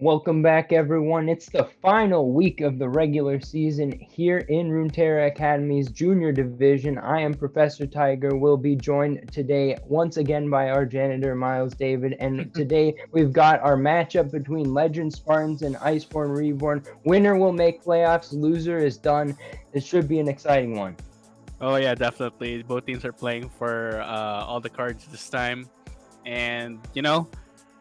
Welcome back, everyone. It's the final week of the regular season here in Runeterra Academy's Junior Division. I am Professor Tiger. We'll be joined today once again by our janitor, Miles David. And today we've got our matchup between Legend Spartans and Iceborn Reborn. Winner will make playoffs. Loser is done. This should be an exciting one. Oh yeah, definitely. Both teams are playing for all the cards this time, and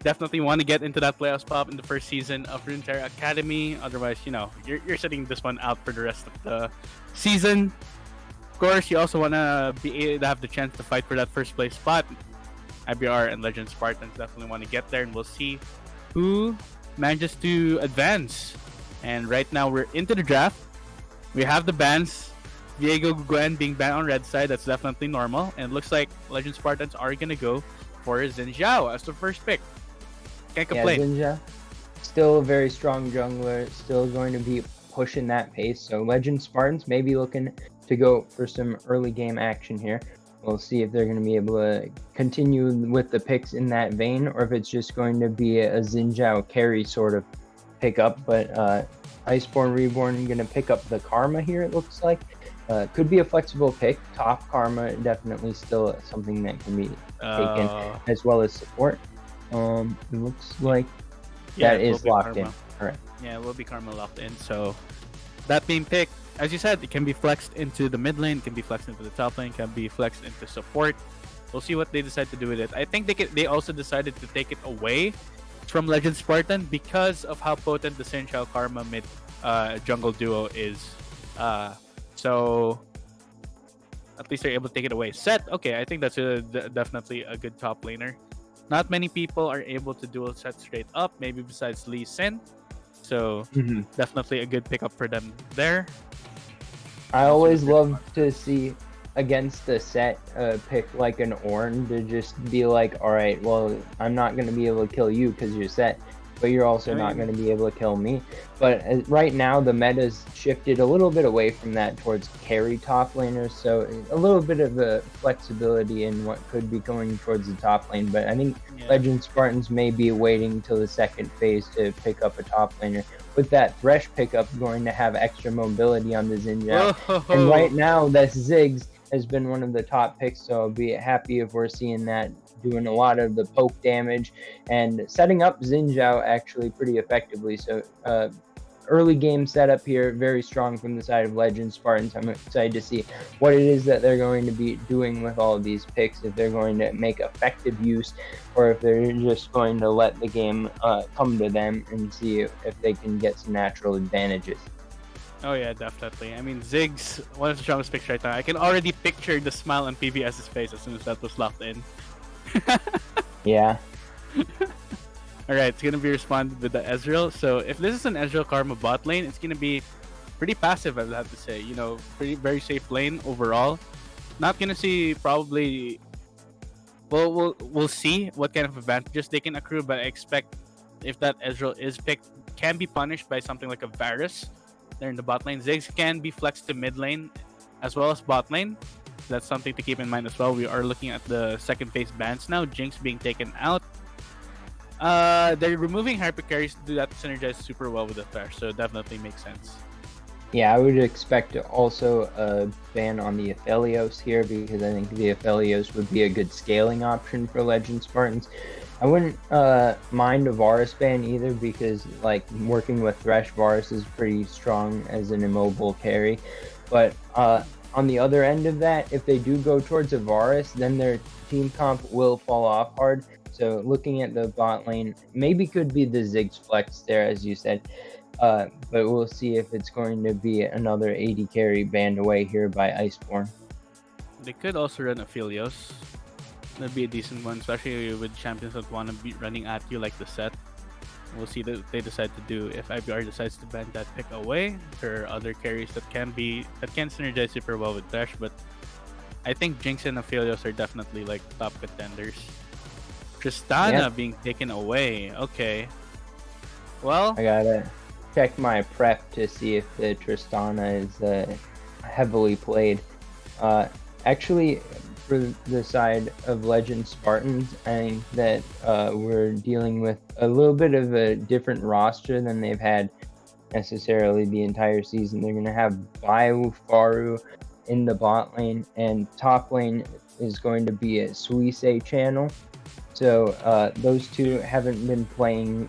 definitely want to get into that playoff spot in the first season of Runeterra Academy. Otherwise, you're sitting this one out for the rest of the season. Of course, you also want to be able to have the chance to fight for that first place spot. IBR and Legend Spartans definitely want to get there, and we'll see who manages to advance. And right now, we're into the draft. We have the bans. Diego Guen being banned on red side, that's definitely normal. And it looks like Legend Spartans are going to go for Xin Zhao as the first pick. Can't complain. Yeah, Xin Zhao, still a very strong jungler, still going to be pushing that pace. So Legend Spartans may be looking to go for some early game action here. We'll see if they're going to be able to continue with the picks in that vein, or if it's just going to be a Xin Zhao carry sort of pickup. But Iceborn Reborn going to pick up the Karma here, it looks like. Could be a flexible pick. Top Karma definitely still something that can be taken, as well as support. It looks like that is locked in. Correct. Yeah, it will be Karma locked in. So that being picked, as you said, it can be flexed into the mid lane, can be flexed into the top lane, can be flexed into support. We'll see what they decide to do with it. I think they also decided to take it away from Legend Spartan because of how potent the Xin Zhao Karma mid jungle duo is. So at least they're able to take it away. Set, okay, I think that's definitely a good top laner. Not many people are able to dual set straight up, maybe besides Lee Sin. So definitely a good pickup for them there. I always love to see against the set pick like an Ornn to just be like, all right, well, I'm not going to be able to kill you because you're set. but you're also not going to be able to kill me. But right now, the meta's shifted a little bit away from that towards carry top laners, so a little bit of a flexibility in what could be going towards the top lane. But I think Legend Spartans may be waiting till the second phase to pick up a top laner. With that Thresh pickup, going to have extra mobility on the Xinjiang. And right now, that Ziggs has been one of the top picks, so I'll be happy if we're seeing that doing a lot of the poke damage and setting up Xin Zhao actually pretty effectively. So early game setup here, very strong from the side of Legend Spartans. I'm excited to see what it is that they're going to be doing with all of these picks, if they're going to make effective use or if they're just going to let the game come to them and see if they can get some natural advantages. Oh yeah, definitely. I mean, Ziggs, one of the strongest picks right now. I can already picture the smile on PBS's face as soon as that was locked in. Yeah. Alright, it's gonna be responded with the Ezreal. So if this is an Ezreal Karma bot lane, it's gonna be pretty passive, I would have to say. You know, very safe lane overall. Not gonna see probably. Well, we'll see what kind of advantages they can accrue, but I expect if that Ezreal is picked, can be punished by something like a Varus there in the bot lane. Ziggs can be flexed to mid lane as well as bot lane. That's something to keep in mind as well. We are looking at the second phase bans now. Jinx being taken out. They're removing hyper carries to do that, synergize super well with the Thresh, so it definitely makes sense. Yeah, I would expect also a ban on the Aphelios here, because I think the Aphelios would be a good scaling option for Legend Spartans. I wouldn't mind a Varus ban either, because like working with Thresh, Varus is pretty strong as an immobile carry. But on the other end of that, if they do go towards a Varus, then their team comp will fall off hard. So looking at the bot lane, maybe could be the Ziggs flex there, as you said. But we'll see if it's going to be another AD carry banned away here by Iceborn. They could also run Aphelios. That'd be a decent one, especially with champions that want to be running at you like the set. We'll see what they decide to do. If IBR decides to ban that pick away, there are other carries that can synergize super well with Thresh, but I think Jinx and Aphelios are definitely like top contenders. Tristana being taken away. Okay. Well, I gotta check my prep to see if the Tristana is heavily played. Actually, for the side of Legend Spartans, I think that we're dealing with a little bit of a different roster than they've had necessarily the entire season. They're going to have Bio Faru in the bot lane, and top lane is going to be a Suisse channel. So those two haven't been playing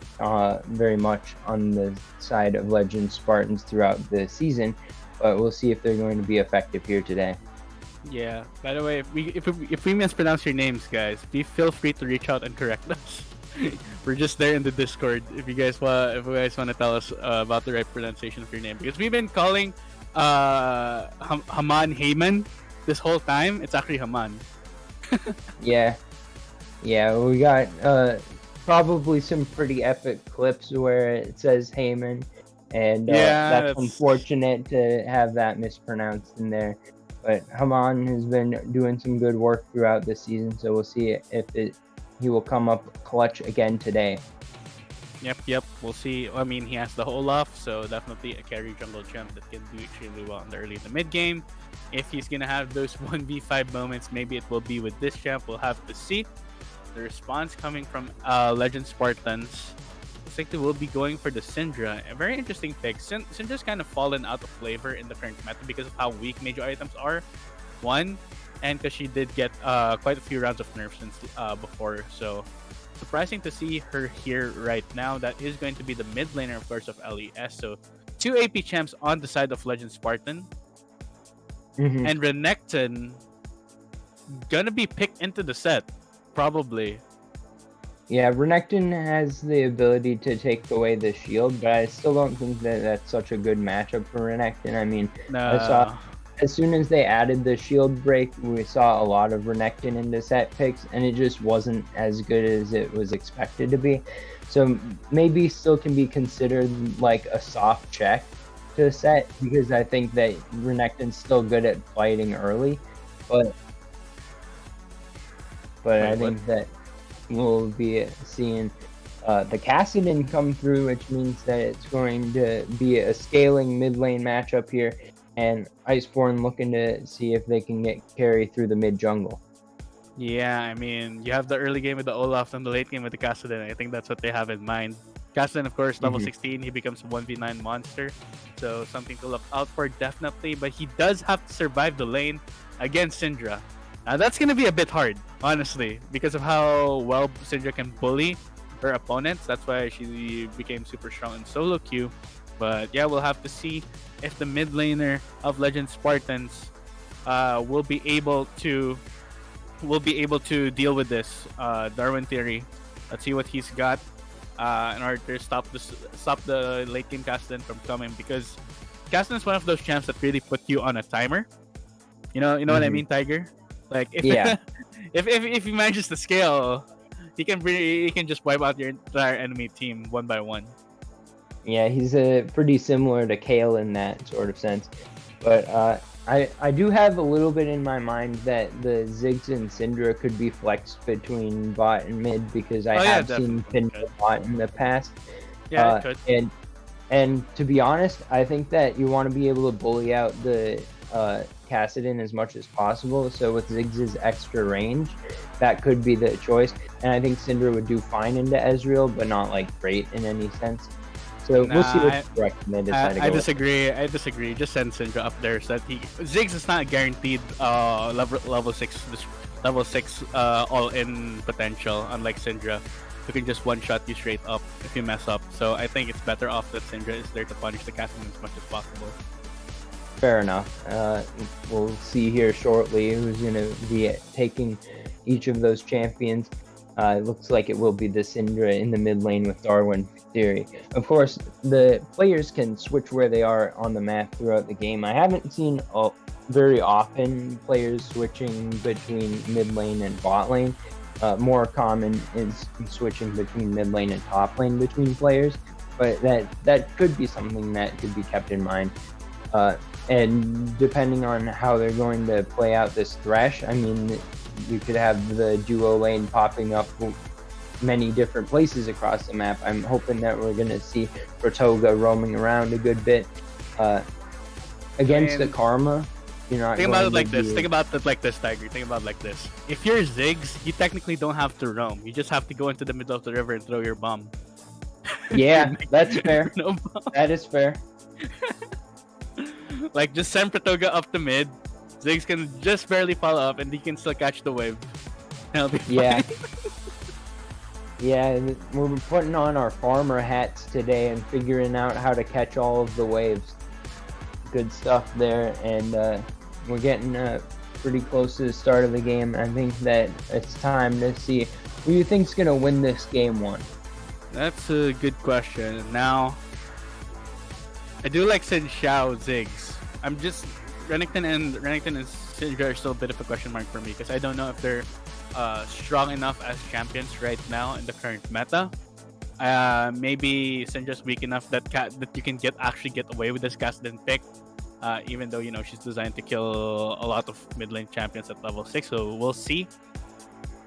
very much on the side of Legend Spartans throughout the season, but we'll see if they're going to be effective here today. Yeah. By the way, if we mispronounce your names, guys, feel free to reach out and correct us. We're just there in the Discord. If you guys want to tell us about the right pronunciation of your name, because we've been calling Haman Heyman this whole time. It's actually Haman. Yeah, we got probably some pretty epic clips where it says Heyman, and that's unfortunate to have that mispronounced in there. But Haman has been doing some good work throughout the season, so we'll see if he will come up clutch again today. Yep. We'll see. I mean, he has the Olaf, so definitely a carry jungle champ that can do extremely well in the early to mid game. If he's gonna have those 1v5 moments, maybe it will be with this champ. We'll have to see. The response coming from Legend Spartans. Looks like they will be going for the Syndra. A very interesting pick. Syndra's kind of fallen out of flavor in the current meta because of how weak major items are. One, and because she did get quite a few rounds of nerfs since before. So surprising to see her here right now. That is going to be the mid laner, of course, of LES. So 2 AP champs on the side of Legend Spartan. Mm-hmm. And Renekton gonna be picked into the set, probably. Yeah, Renekton has the ability to take away the shield, but I still don't think that that's such a good matchup for Renekton. I mean, I saw as soon as they added the shield break, we saw a lot of Renekton into set picks, and it just wasn't as good as it was expected to be. So maybe still can be considered like a soft check to set, because I think that Renekton's still good at fighting early, but I think that we'll be seeing the Kassadin come through, which means that it's going to be a scaling mid lane matchup here, and Iceborn looking to see if they can get carry through the mid jungle. Yeah, I mean, you have the early game with the Olaf and the late game with the Kassadin. I think that's what they have in mind. Kassadin, of course, level 16, he becomes a 1v9 monster. So something to look out for, definitely. But he does have to survive the lane against Syndra. Now, that's going to be a bit hard, honestly, because of how well Syndra can bully her opponents. That's why she became super strong in solo queue. But yeah, we'll have to see if the mid laner of Legend Spartans will be able to deal with this. Darwin Theory. Let's see what he's got in order to stop the late game Kassadin from coming, because Kassadin is one of those champs that really put you on a timer. You know what I mean, Tiger? Like if if he manages to scale, he can just wipe out your entire enemy team one by one. Yeah, he's pretty similar to Kale in that sort of sense. But I do have a little bit in my mind that the Ziggs and Syndra could be flexed between bot and mid, because I have seen Syndra bot in the past. Yeah, it could. And to be honest, I think that you want to be able to bully out the Kassadin as much as possible. So with Ziggs' extra range, that could be the choice. And I think Syndra would do fine into Ezreal, but not like great in any sense. So we'll see what direction they decide to go. I disagree. Just send Syndra up there so that Ziggs is not guaranteed level 6 all-in potential, unlike Syndra, who can just one-shot you straight up if you mess up. So I think it's better off that Syndra is there to punish the Kassadin as much as possible. Fair enough. We'll see here shortly who's going to be taking each of those champions. It looks like it will be the Syndra in the mid lane with Darwin Theory. Of course, the players can switch where they are on the map throughout the game. I haven't seen very often players switching between mid lane and bot lane. More common is switching between mid lane and top lane between players, but that could be something that could be kept in mind. And depending on how they're going to play out this Thresh, I mean, you could have the duo lane popping up many different places across the map. I'm hoping that we're going to see Pratoga roaming around a good bit. Against the Karma, you're not Think about it like this. Think about it like this, Tiger. Think about it like this. If you're Ziggs, you technically don't have to roam. You just have to go into the middle of the river and throw your bomb. Yeah, that's fair. No bomb. That is fair. Like, just send Pratoga up the mid. Ziggs can just barely follow up, and he can still catch the wave. That'll be fine. Yeah. Yeah, we're putting on our farmer hats today and figuring out how to catch all of the waves. Good stuff there, and we're getting pretty close to the start of the game. I think that it's time to see who you think's gonna win this game one. That's a good question. Now, I do like Sin Xiao Ziggs. I'm just Renekton and Syndra are still a bit of a question mark for me, because I don't know if they're strong enough as champions right now in the current meta. Maybe Syndra's weak enough that you can actually get away with this Kassadin pick, even though she's designed to kill a lot of mid lane champions at level 6. So we'll see.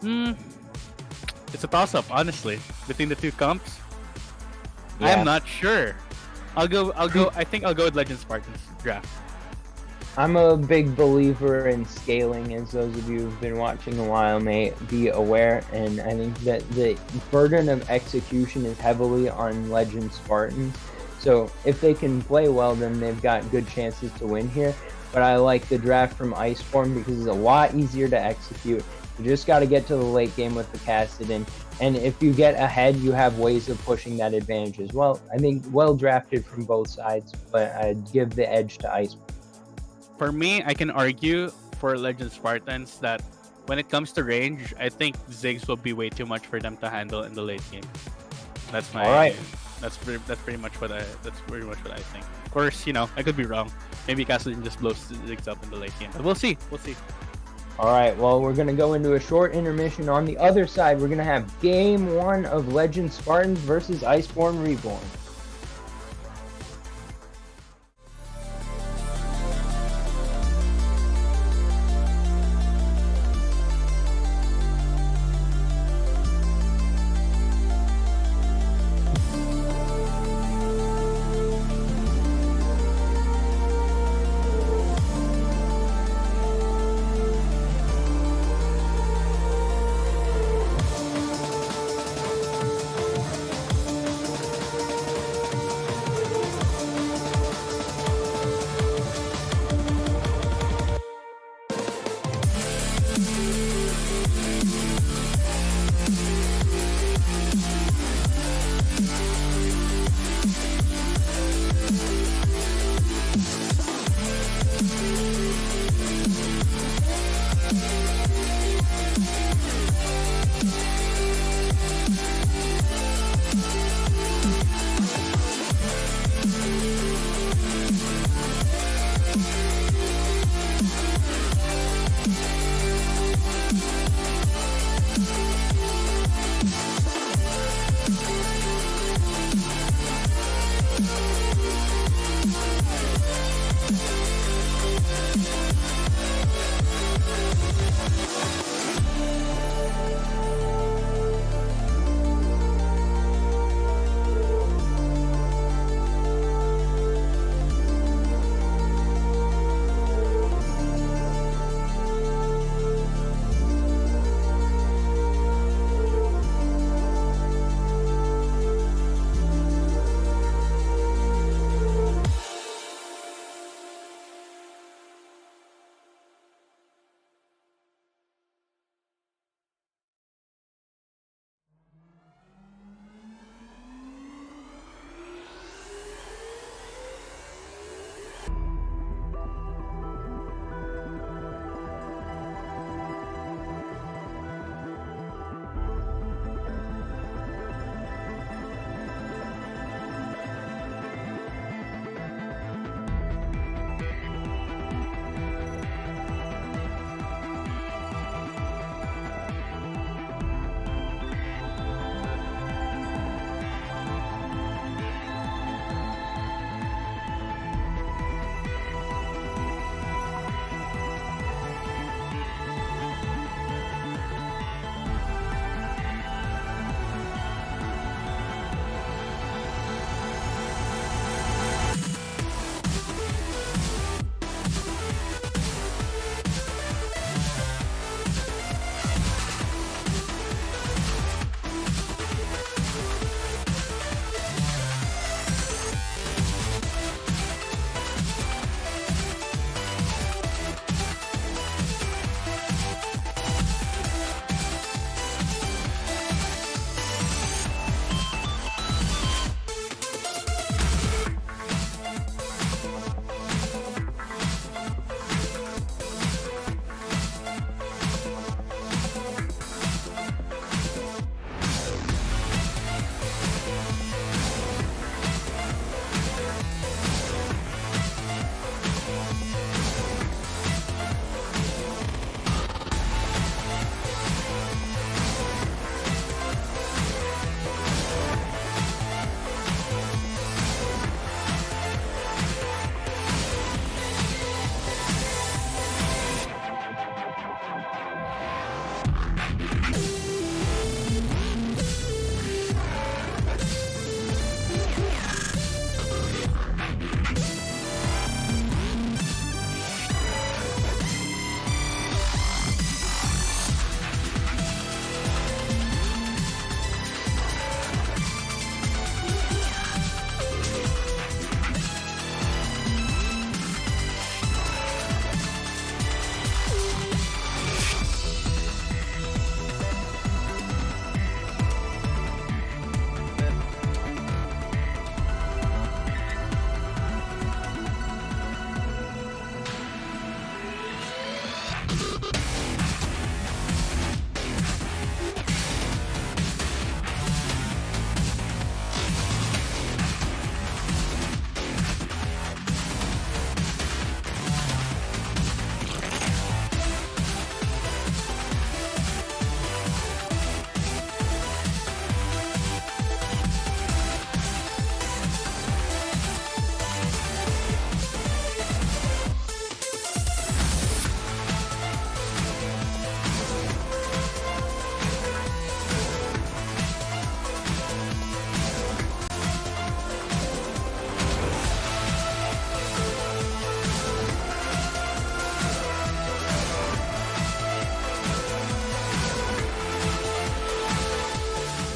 It's a toss up, honestly, between the two comps. Yeah. I'm not sure. I think I'll go with Legend Spartans draft. I'm a big believer in scaling, as those of you who've been watching a while may be aware, and I think that the burden of execution is heavily on Legend Spartans. So if they can play well, then they've got good chances to win here. But I like the draft from Iceborn because it's a lot easier to execute. You just got to get to the late game with the Kassadin, and if you get ahead, you have ways of pushing that advantage as well. I think well drafted from both sides, but I'd give the edge to Iceborn. For me, I can argue for Legend Spartans that when it comes to range, I think Ziggs will be way too much for them to handle in the late game. That's my. All right. That's pretty much what I think. Of course, I could be wrong. Maybe Kassadin just blows Ziggs up in the late game. But we'll see. All right. Well, we're gonna go into a short intermission. On the other side, we're gonna have Game 1 of Legend Spartans versus Iceborn Reborn.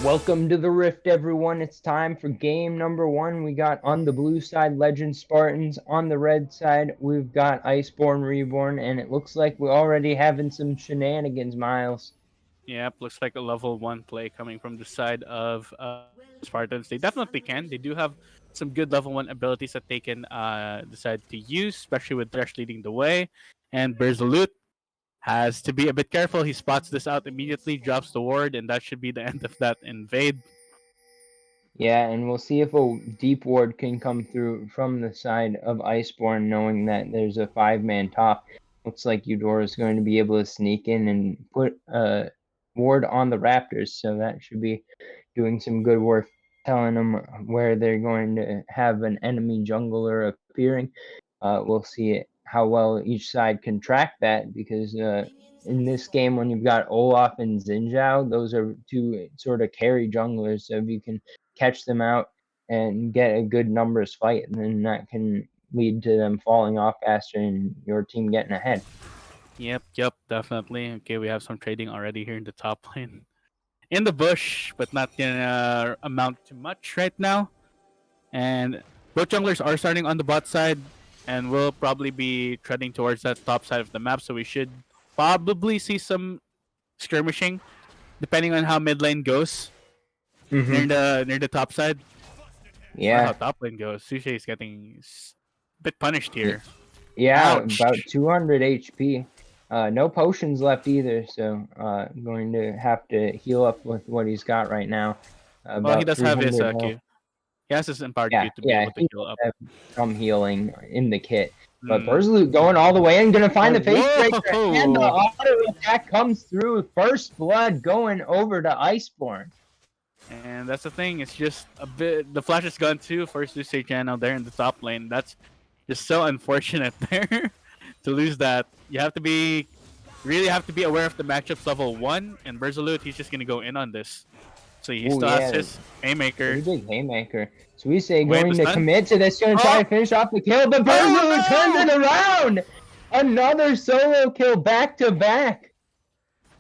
Welcome to the Rift, everyone. It's time for game number 1. We got on the blue side Legend Spartans. On the red side, we've got Iceborn, Reborn, and it looks like we're already having some shenanigans, Miles. Yep, looks like a level 1 play coming from the side of Spartans. They definitely can. They do have some good level 1 abilities that they can decide to use, especially with Thresh leading the way. And Berzalut has to be a bit careful. He spots this out immediately, drops the ward, and that should be the end of that invade. Yeah, and we'll see if a deep ward can come through from the side of Iceborn, knowing that there's a 5-man top. Looks like Eudora is going to be able to sneak in and put a ward on the Raptors, so that should be doing some good work, telling them where they're going to have an enemy jungler appearing. We'll see how well each side can track that, because in this game, when you've got Olaf and Xinjiao, those are two sort of carry junglers. So if you can catch them out and get a good numbers fight, and then that can lead to them falling off faster and your team getting ahead. Yep, definitely. Okay, we have some trading already here in the top lane. In the bush, but not gonna amount to much right now. And both junglers are starting on the bot side, and we'll probably be treading towards that top side of the map, so we should probably see some skirmishing, depending on how mid lane goes. Near the top side. Yeah. Or how top lane goes. Sushi is getting a bit punished here. Yeah, Ouch. about 200 HP. No potions left either, so going to have to heal up with what he's got right now. Well, he does have his health. Q. He has his empowered Yeah, Q to be able to heal up. Some healing in the kit. But Berzalut going all the way and going to find the face breaker, and the auto attack comes through. First blood going over to Iceborn. And that's the thing, it's just a bit. The flash is gone too for Susei channel there in the top lane. That's just so unfortunate there to lose that. You have to be really have to be aware of the matchups level 1, and Berzalut, he's just gonna go in on this. So he still has his haymaker. Pretty big haymaker. So we say going to commit to this, going to try to finish off the kill, but Berzalut turns it around! Another solo kill back to back.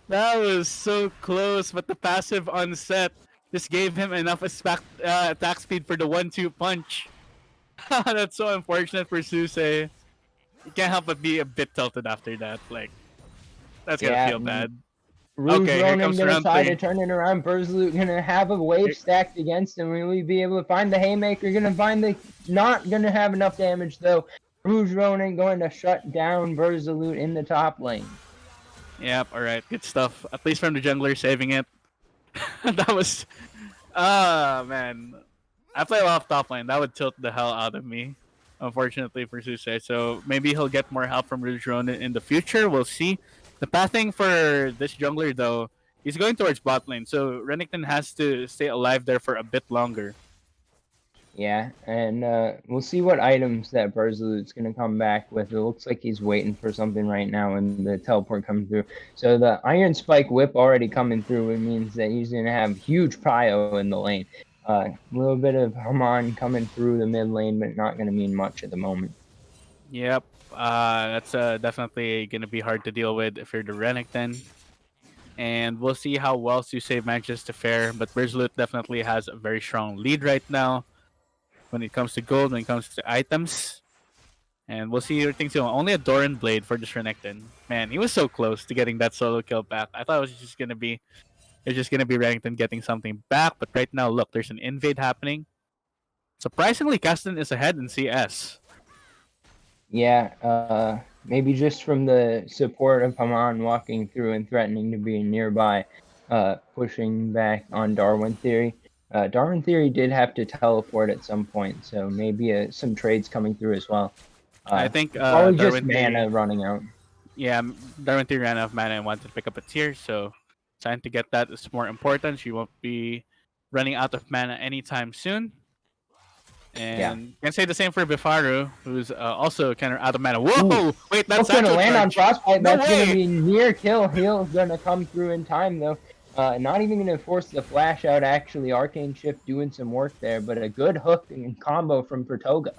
That was so close, but the passive on set just gave him enough attack speed for the 1-2 punch. That's so unfortunate for Susei. You can't help but be a bit tilted after that. Like, that's gonna feel bad. Okay, Ronan gonna try to turn it around. Berzalut gonna have a wave stacked against him. Will we be able to find the haymaker? Gonna find the not gonna have enough damage though. Rouge Ronan going to shut down Berzalut in the top lane. Yep, alright, good stuff. At least from the jungler saving it. That was man. I play a lot of top lane. That would tilt the hell out of me. Unfortunately for Susei. So maybe he'll get more help from Rouge Ronan in the future. We'll see. The pathing for this jungler though, he's going towards bot lane, so Renekton has to stay alive there for a bit longer. Yeah, and we'll see what items that Berzalute's going to come back with. It looks like he's waiting for something right now, and the teleport coming through. So the Iron Spike Whip already coming through, it means that he's going to have huge prio in the lane. A little bit of Haman coming through the mid lane, but not going to mean much at the moment. Yep. That's definitely going to be hard to deal with if you're the Renekton. And we'll see how well Susei manages to fare. But Berzalut definitely has a very strong lead right now when it comes to gold, when it comes to items. And we'll see things going. Only a Doran Blade for this Renekton. Man, he was so close to getting that solo kill back. I thought it was just gonna be Renekton getting something back, but right now, look, there's an invade happening. Surprisingly, Kasten is ahead in CS. Yeah, maybe just from the support of Haman walking through and threatening to be nearby, pushing back on Darwin Theory. Darwin Theory did have to teleport at some point, so maybe some trades coming through as well. I think Probably just Darwin mana Theory, running out. yeah, Darwin Theory ran out of mana and wanted to pick up a tier, so trying to get that is more important. She won't be running out of mana anytime soon. And can say the same for Bifaru, who's also kind of out of mana. Whoa! Ooh. Wait, that's gonna land on Frostbite. No That's way! gonna be near kill. Heal's gonna come through in time though. Not even gonna force the flash out. Actually, Arcane Shift doing some work there, but a good hook and combo from Pratoga.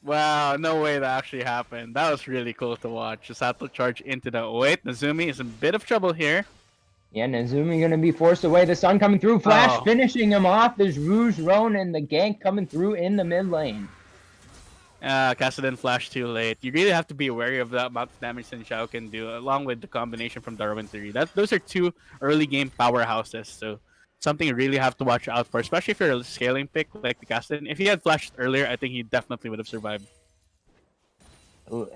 Wow, no way that actually happened. That was really cool to watch. Just had to charge into the. Wait, Nazumi is in a bit of trouble here. Yeah, Nazumi gonna be forced away. The sun coming through. Flash Oh. finishing him off. There's Rouge Roan and the gank coming through in the mid lane. Kassadin flash too late. You really have to be wary of the amount of damage Xin Xiao can do, along with the combination from Darwin Theory. Those are two early game powerhouses, so something you really have to watch out for, especially if you're a scaling pick like the Kassadin. If he had flashed earlier, I think he definitely would have survived.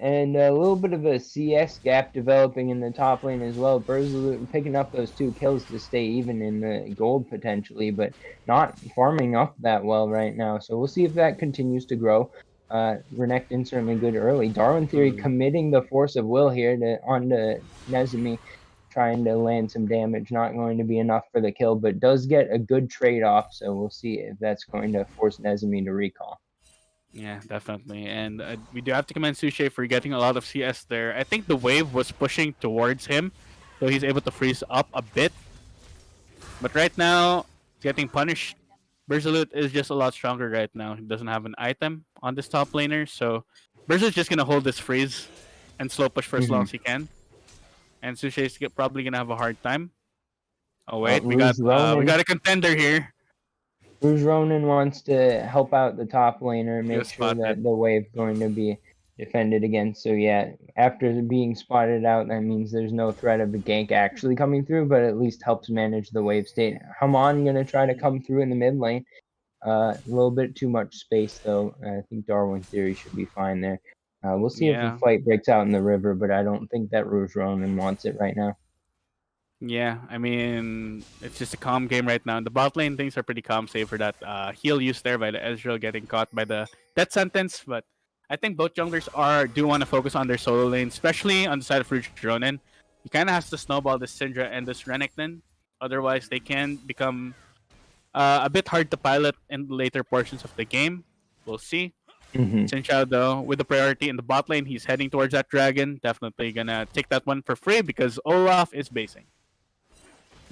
And a little bit of a CS gap developing in the top lane as well. Berzalut picking up those 2 kills to stay even in the gold potentially, but not farming up that well right now. So we'll see if that continues to grow. Renekton certainly good early. Darwin Theory committing the force of will here onto Nezumi, trying to land some damage. Not going to be enough for the kill, but does get a good trade-off. So we'll see if that's going to force Nezumi to recall. Yeah, definitely. And we do have to commend Sushi for getting a lot of CS there. I think the wave was pushing towards him, so he's able to freeze up a bit. But right now, getting punished. Berzalut is just a lot stronger right now. He doesn't have an item on this top laner, so Berzalut's just gonna hold this freeze and slow push for as long as he can. And Sushi is probably gonna have a hard time. Oh wait, we got a contender here. Rouge Ronan wants to help out the top laner, make sure that the wave's going to be defended against. So yeah, after being spotted out, that means there's no threat of the gank actually coming through, but at least helps manage the wave state. Haman gonna try to come through in the mid lane. A little bit too much space though. I think Darwin Theory should be fine there. We'll see if the fight breaks out in the river, but I don't think that Rouge Ronan wants it right now. Yeah, I mean, it's just a calm game right now. In the bot lane, things are pretty calm, save for that heal use there by the Ezreal getting caught by the death sentence. But I think both junglers do want to focus on their solo lane, especially on the side of Rouge Ronan. He kind of has to snowball this Syndra and this Renekton. Otherwise, they can become a bit hard to pilot in the later portions of the game. We'll see. Xin Xiao, though, with the priority in the bot lane, he's heading towards that dragon. Definitely gonna take that one for free because Olaf is basing.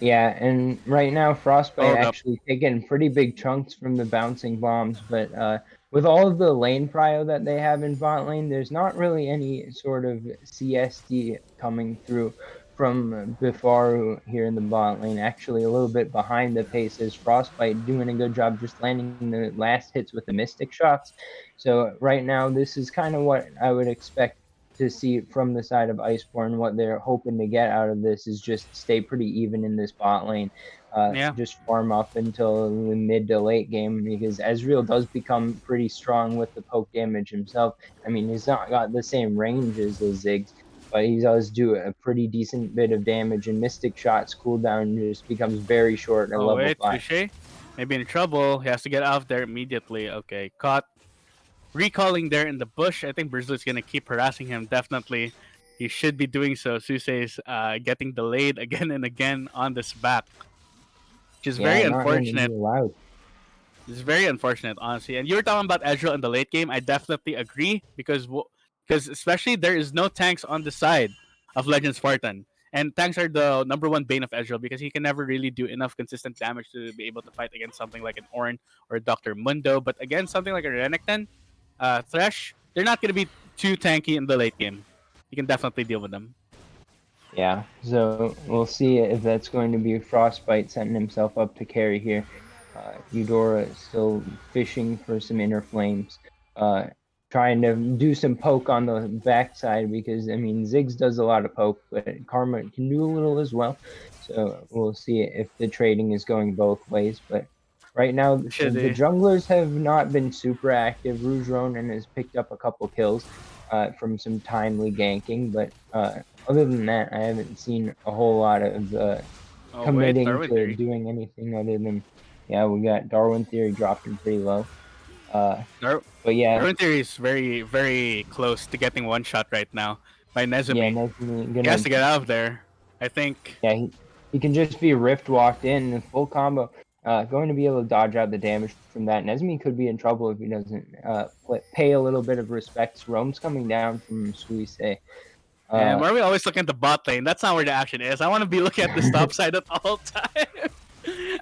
Yeah, and right now Frostbite actually taking pretty big chunks from the bouncing bombs, but with all of the lane prio that they have in bot lane, there's not really any sort of CSD coming through from Bifaru here in the bot lane. Actually, a little bit behind the pace is Frostbite doing a good job just landing the last hits with the Mystic shots. So right now, this is kind of what I would expect to see from the side of Iceborn. What they're hoping to get out of this is just stay pretty even in this bot lane. Just farm up until the mid to late game, because Ezreal does become pretty strong with the poke damage himself. I mean, he's not got the same range as the Ziggs, but he does do a pretty decent bit of damage, and Mystic Shot's cooldown just becomes very short at level 5. Touché. Maybe in trouble. He has to get out of there immediately. Okay, caught. Recalling there in the bush. I think Berzalute's going to keep harassing him. Definitely. He should be doing so. Susei's getting delayed again and again on this back. Which is very unfortunate. It's very unfortunate, honestly. And you were talking about Ezreal in the late game. I definitely agree because especially there is no tanks on the side of Legend Spartan, and tanks are the number one bane of Ezreal because he can never really do enough consistent damage to be able to fight against something like an Ornn or Doctor Mundo. But against something like a Renekton, Thresh, they're not going to be too tanky in the late game. You can definitely deal with them. Yeah, so we'll see if that's going to be Frostbite setting himself up to carry here. Eudora still fishing for some inner flames, trying to do some poke on the backside because, I mean, Ziggs does a lot of poke, but Karma can do a little as well. So we'll see if the trading is going both ways. But right now, the Shitty. junglers have not been super active. Rouge Ronin has picked up a couple kills from some timely ganking, but other than that, I haven't seen a whole lot of Oh wait, committing Darwin to Theory. doing anything other than, yeah, we got Darwin Theory dropping pretty low. But yeah, Darwin Theory is very, very close to getting one shot right now by yeah, Nezumi. Nezumi He has gonna, to get out of there. I think. yeah, he can just be Rift walked in and full combo. Going to be able to dodge out the damage from that. Nezumi could be in trouble if he doesn't pay a little bit of respect. Roam's coming down from Suisei. And why are we always looking at the bot lane? That's not where the action is. I want to be looking at the top side at all times.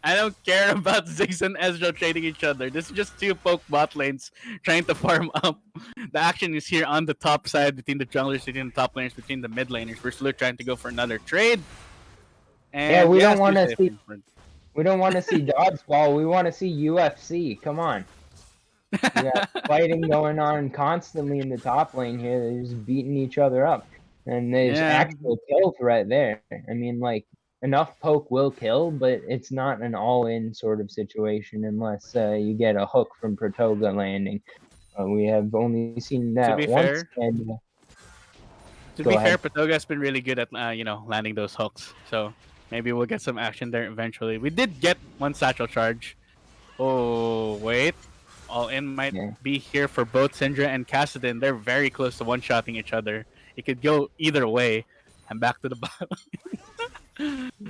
I don't care about Ziggs and Ezreal trading each other. This is just two poke bot lanes trying to farm up. The action is here on the top side between the junglers, between the top laners, between the mid laners. We're still trying to go for another trade. And Yeah, we don't yes, want to see. We don't want to see dodgeball. We want to see UFC. Come on. We got fighting going on constantly in the top lane here. They're just beating each other up. And there's actual kill threat there. I mean, like, enough poke will kill, but it's not an all-in sort of situation unless you get a hook from Pratoga landing. We have only seen that once. And to be fair, Pratoga has been really good at landing those hooks. So maybe we'll get some action there eventually. We did get one satchel charge. Oh wait, all in might be here for both Syndra and Kassadin. They're very close to one-shotting each other. It could go either way. I'm back to the bottom.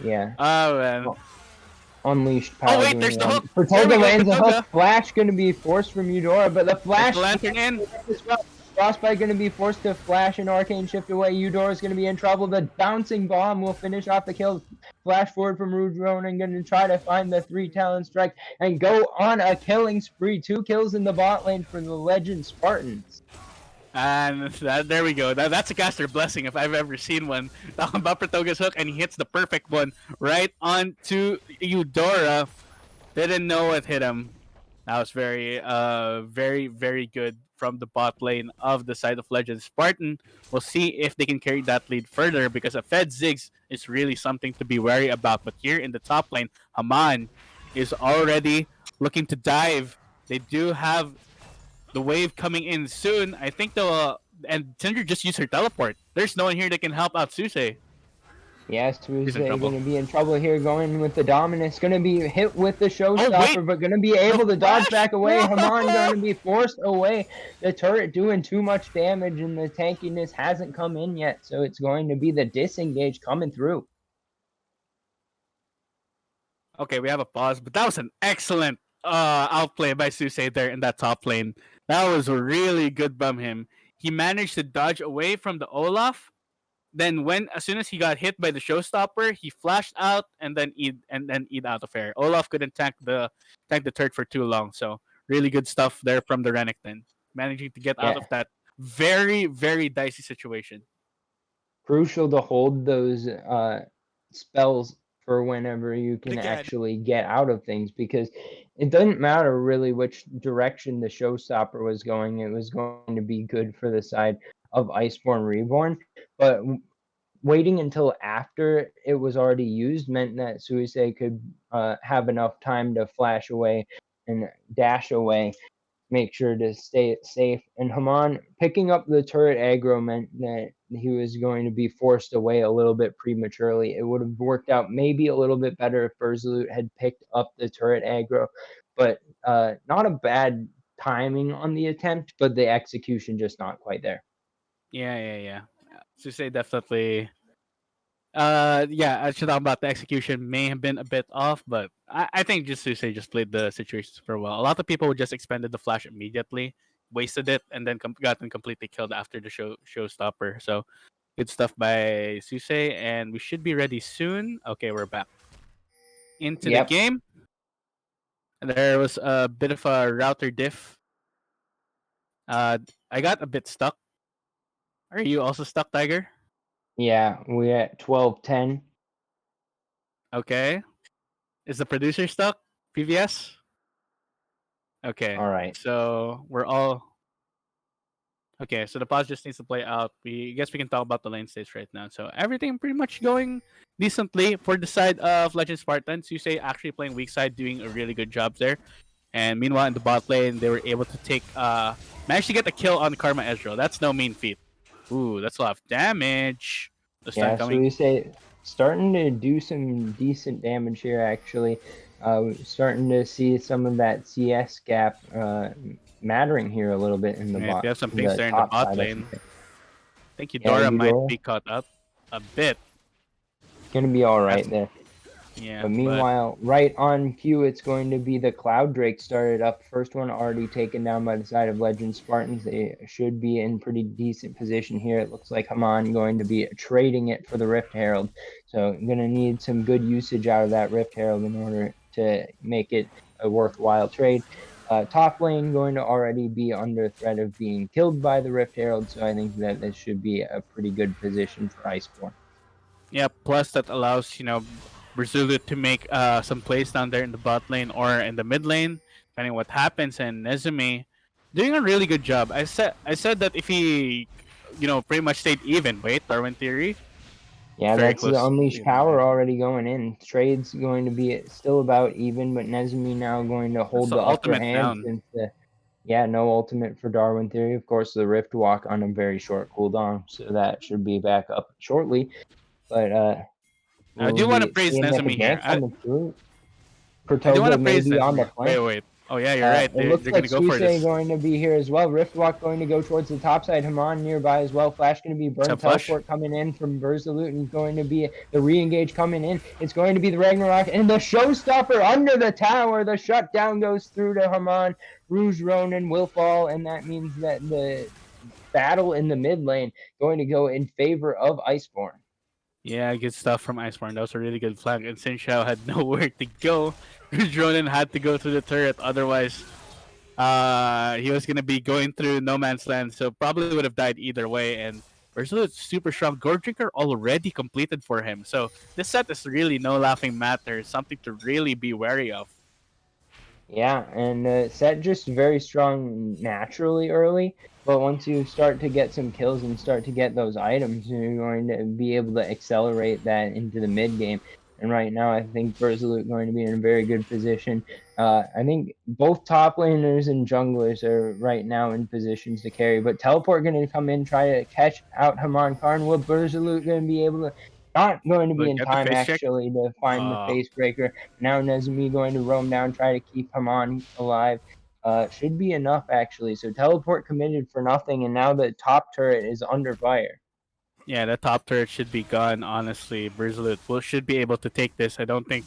Yeah. Oh man. Unleashed power. Oh wait, there's the hook. Pratoga lands a hook. Flash going to be forced from Eudora, but the flash. The lantern in. Frostbite going to be forced to flash and arcane shift away. Eudora is going to be in trouble. The bouncing bomb will finish off the kill. Flash forward from Rouge Ronin, going to try to find the 3 talent strike and go on a killing spree. 2 kills in the bot lane for the Legend Spartans. And there we go. That's a caster blessing if I've ever seen one. Talking about Pratoga's hook, and he hits the perfect one right onto Eudora. Didn't know it hit him. That was very, very good from the bot lane of the side of Legend Spartan. We'll see if they can carry that lead further because a Fed Ziggs is really something to be wary about. But here in the top lane, Haman is already looking to dive. They do have the wave coming in soon. I think and Tinder just used her teleport. There's no one here that can help out Suse. Yes, Suisei going to be in trouble here going with the Dominus. Going to be hit with the showstopper, but going to be able to dodge back away. Haman going to be forced away. The turret doing too much damage and the tankiness hasn't come in yet. So it's going to be the disengage coming through. Okay, we have a pause, but that was an excellent outplay by Suse there in that top lane. That was really good from him. He managed to dodge away from the Olaf. Then as soon as he got hit by the showstopper, he flashed out and then eat out of air. Olaf couldn't tank the turret for too long. So really good stuff there from the Renekton, managing to get out of that very, very dicey situation. Crucial to hold those spells for whenever you can actually get out of things, because it doesn't matter really which direction the showstopper was going. It was going to be good for the side of Iceborn Reborn, but waiting until after it was already used meant that Suisei could have enough time to flash away and dash away, make sure to stay safe. And Haman picking up the turret aggro meant that he was going to be forced away a little bit prematurely. It would have worked out maybe a little bit better if Berzalut had picked up the turret aggro, but not a bad timing on the attempt, but the execution just not quite there. Yeah. Suse definitely Yeah, I should talk about the execution may have been a bit off, but I think just to say just played the situation super well. A lot of people just expended the flash immediately, wasted it, and then gotten completely killed after the showstopper. So good stuff by Suse, and we should be ready soon. Okay, we're back into the Yep. game. And there was a bit of a router diff. I got a bit stuck. Are you also stuck, Tiger? Yeah, we're at 12-10. Okay. Is the producer stuck? PVS? Okay. All right. So we're all okay. So the pause just needs to play out. We guess we can talk about the lane stage right now. So everything pretty much going decently for the side of Legend Spartans. You say actually playing weak side, doing a really good job there. And meanwhile in the bot lane, they were able to take managed to get the kill on Karma Ezreal. That's no mean feat. Ooh, that's a lot of damage. The stun Yeah, so coming. we say starting to do some decent damage here, actually. Starting to see some of that CS gap mattering here a little bit in the Yeah, if bot, you have some in things the there in the top bot side, I should lane, say. I think Yeah, Eudora might Eudora, be caught up a bit. gonna be all That's right there. yeah, But but meanwhile, right on cue, it's going to be the Cloud Drake started up. First one already taken down by the side of Legend Spartans. They should be in pretty decent position here. It looks like Haman going to be trading it for the Rift Herald. So going to need some good usage out of that Rift Herald in order to make it a worthwhile trade. Top lane going to already be under threat of being killed by the Rift Herald. So I think that this should be a pretty good position for Iceborn. yeah, plus that allows Brazil to make some plays down there in the bot lane or in the mid lane, depending what happens. And Nezumi doing a really good job. I said that if he pretty much stayed even. Wait, Darwin Theory Yeah, very that's the close. unleashed power already going in. Trade's going to be still about even, but Nezumi now going to That's hold the the upper ultimate hand down. since no ultimate for Darwin Theory. Of course, the Rift Walk on a very short cooldown, so that should be back up shortly. But I we'll do want to be praise seeing that the Nezumi here. gank coming through. I do want to Protova praise maybe on the Nezumi. Wait, flank. wait. Oh yeah, you're right. It They're looks they're like gonna go for Suise this. going to be here as well. Riftwalk going to go towards the top side. Haman nearby as well. Flash going to be burned. Except Flush. Teleport coming in from Berzalut and going to be the re-engage coming in. It's going to be the Ragnarok and the showstopper under the tower. The shutdown goes through to Haman. Rouge Ronin will fall, and that means that the battle in the mid lane going to go in favor of Iceborn. Yeah, good stuff from Iceborn. That was a really good flank. And Xin Shao had nowhere to go. Ronin had to go through the turret. Otherwise, he was going to be going through no man's land. So probably would have died either way. And Ursula's super strong. Gore Drinker already completed for him. So this set is really no laughing matter. Something to really be wary of. Yeah, and set just very strong naturally early, but once you start to get some kills and start to get those items, you're going to be able to accelerate that into the mid game. And right now, I think Berzalut going to be in a very good position. I think both top laners and junglers are right now in positions to carry, but Teleport going to come in, try to catch out Haman Karn. Will Berzalut going to be able to? Not going to be Look, in get the time face check. actually to find the face breaker. Now Nezumi going to roam down, try to keep Haman alive. Should be enough actually. So teleport committed for nothing, and now the top turret is under fire. Yeah, the top turret should be gone. Honestly, Berzalut should be able to take this. I don't think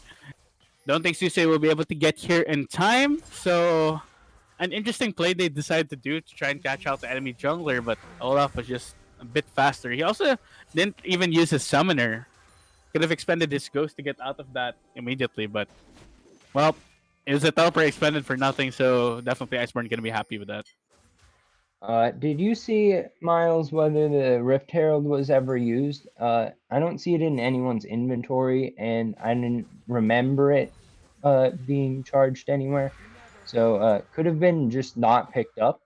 Suse will be able to get here in time. So an interesting play they decided to do to try and catch out the enemy jungler, but Olaf was just a bit faster. He also didn't even use his summoner. Could have expended his ghost to get out of that immediately, but well, it was a teleport expended for nothing, so definitely Iceborn gonna be happy with that. Did you see, Miles, whether the Rift Herald was ever used? I don't see it in anyone's inventory, and I didn't remember it being charged anywhere. So could have been just not picked up.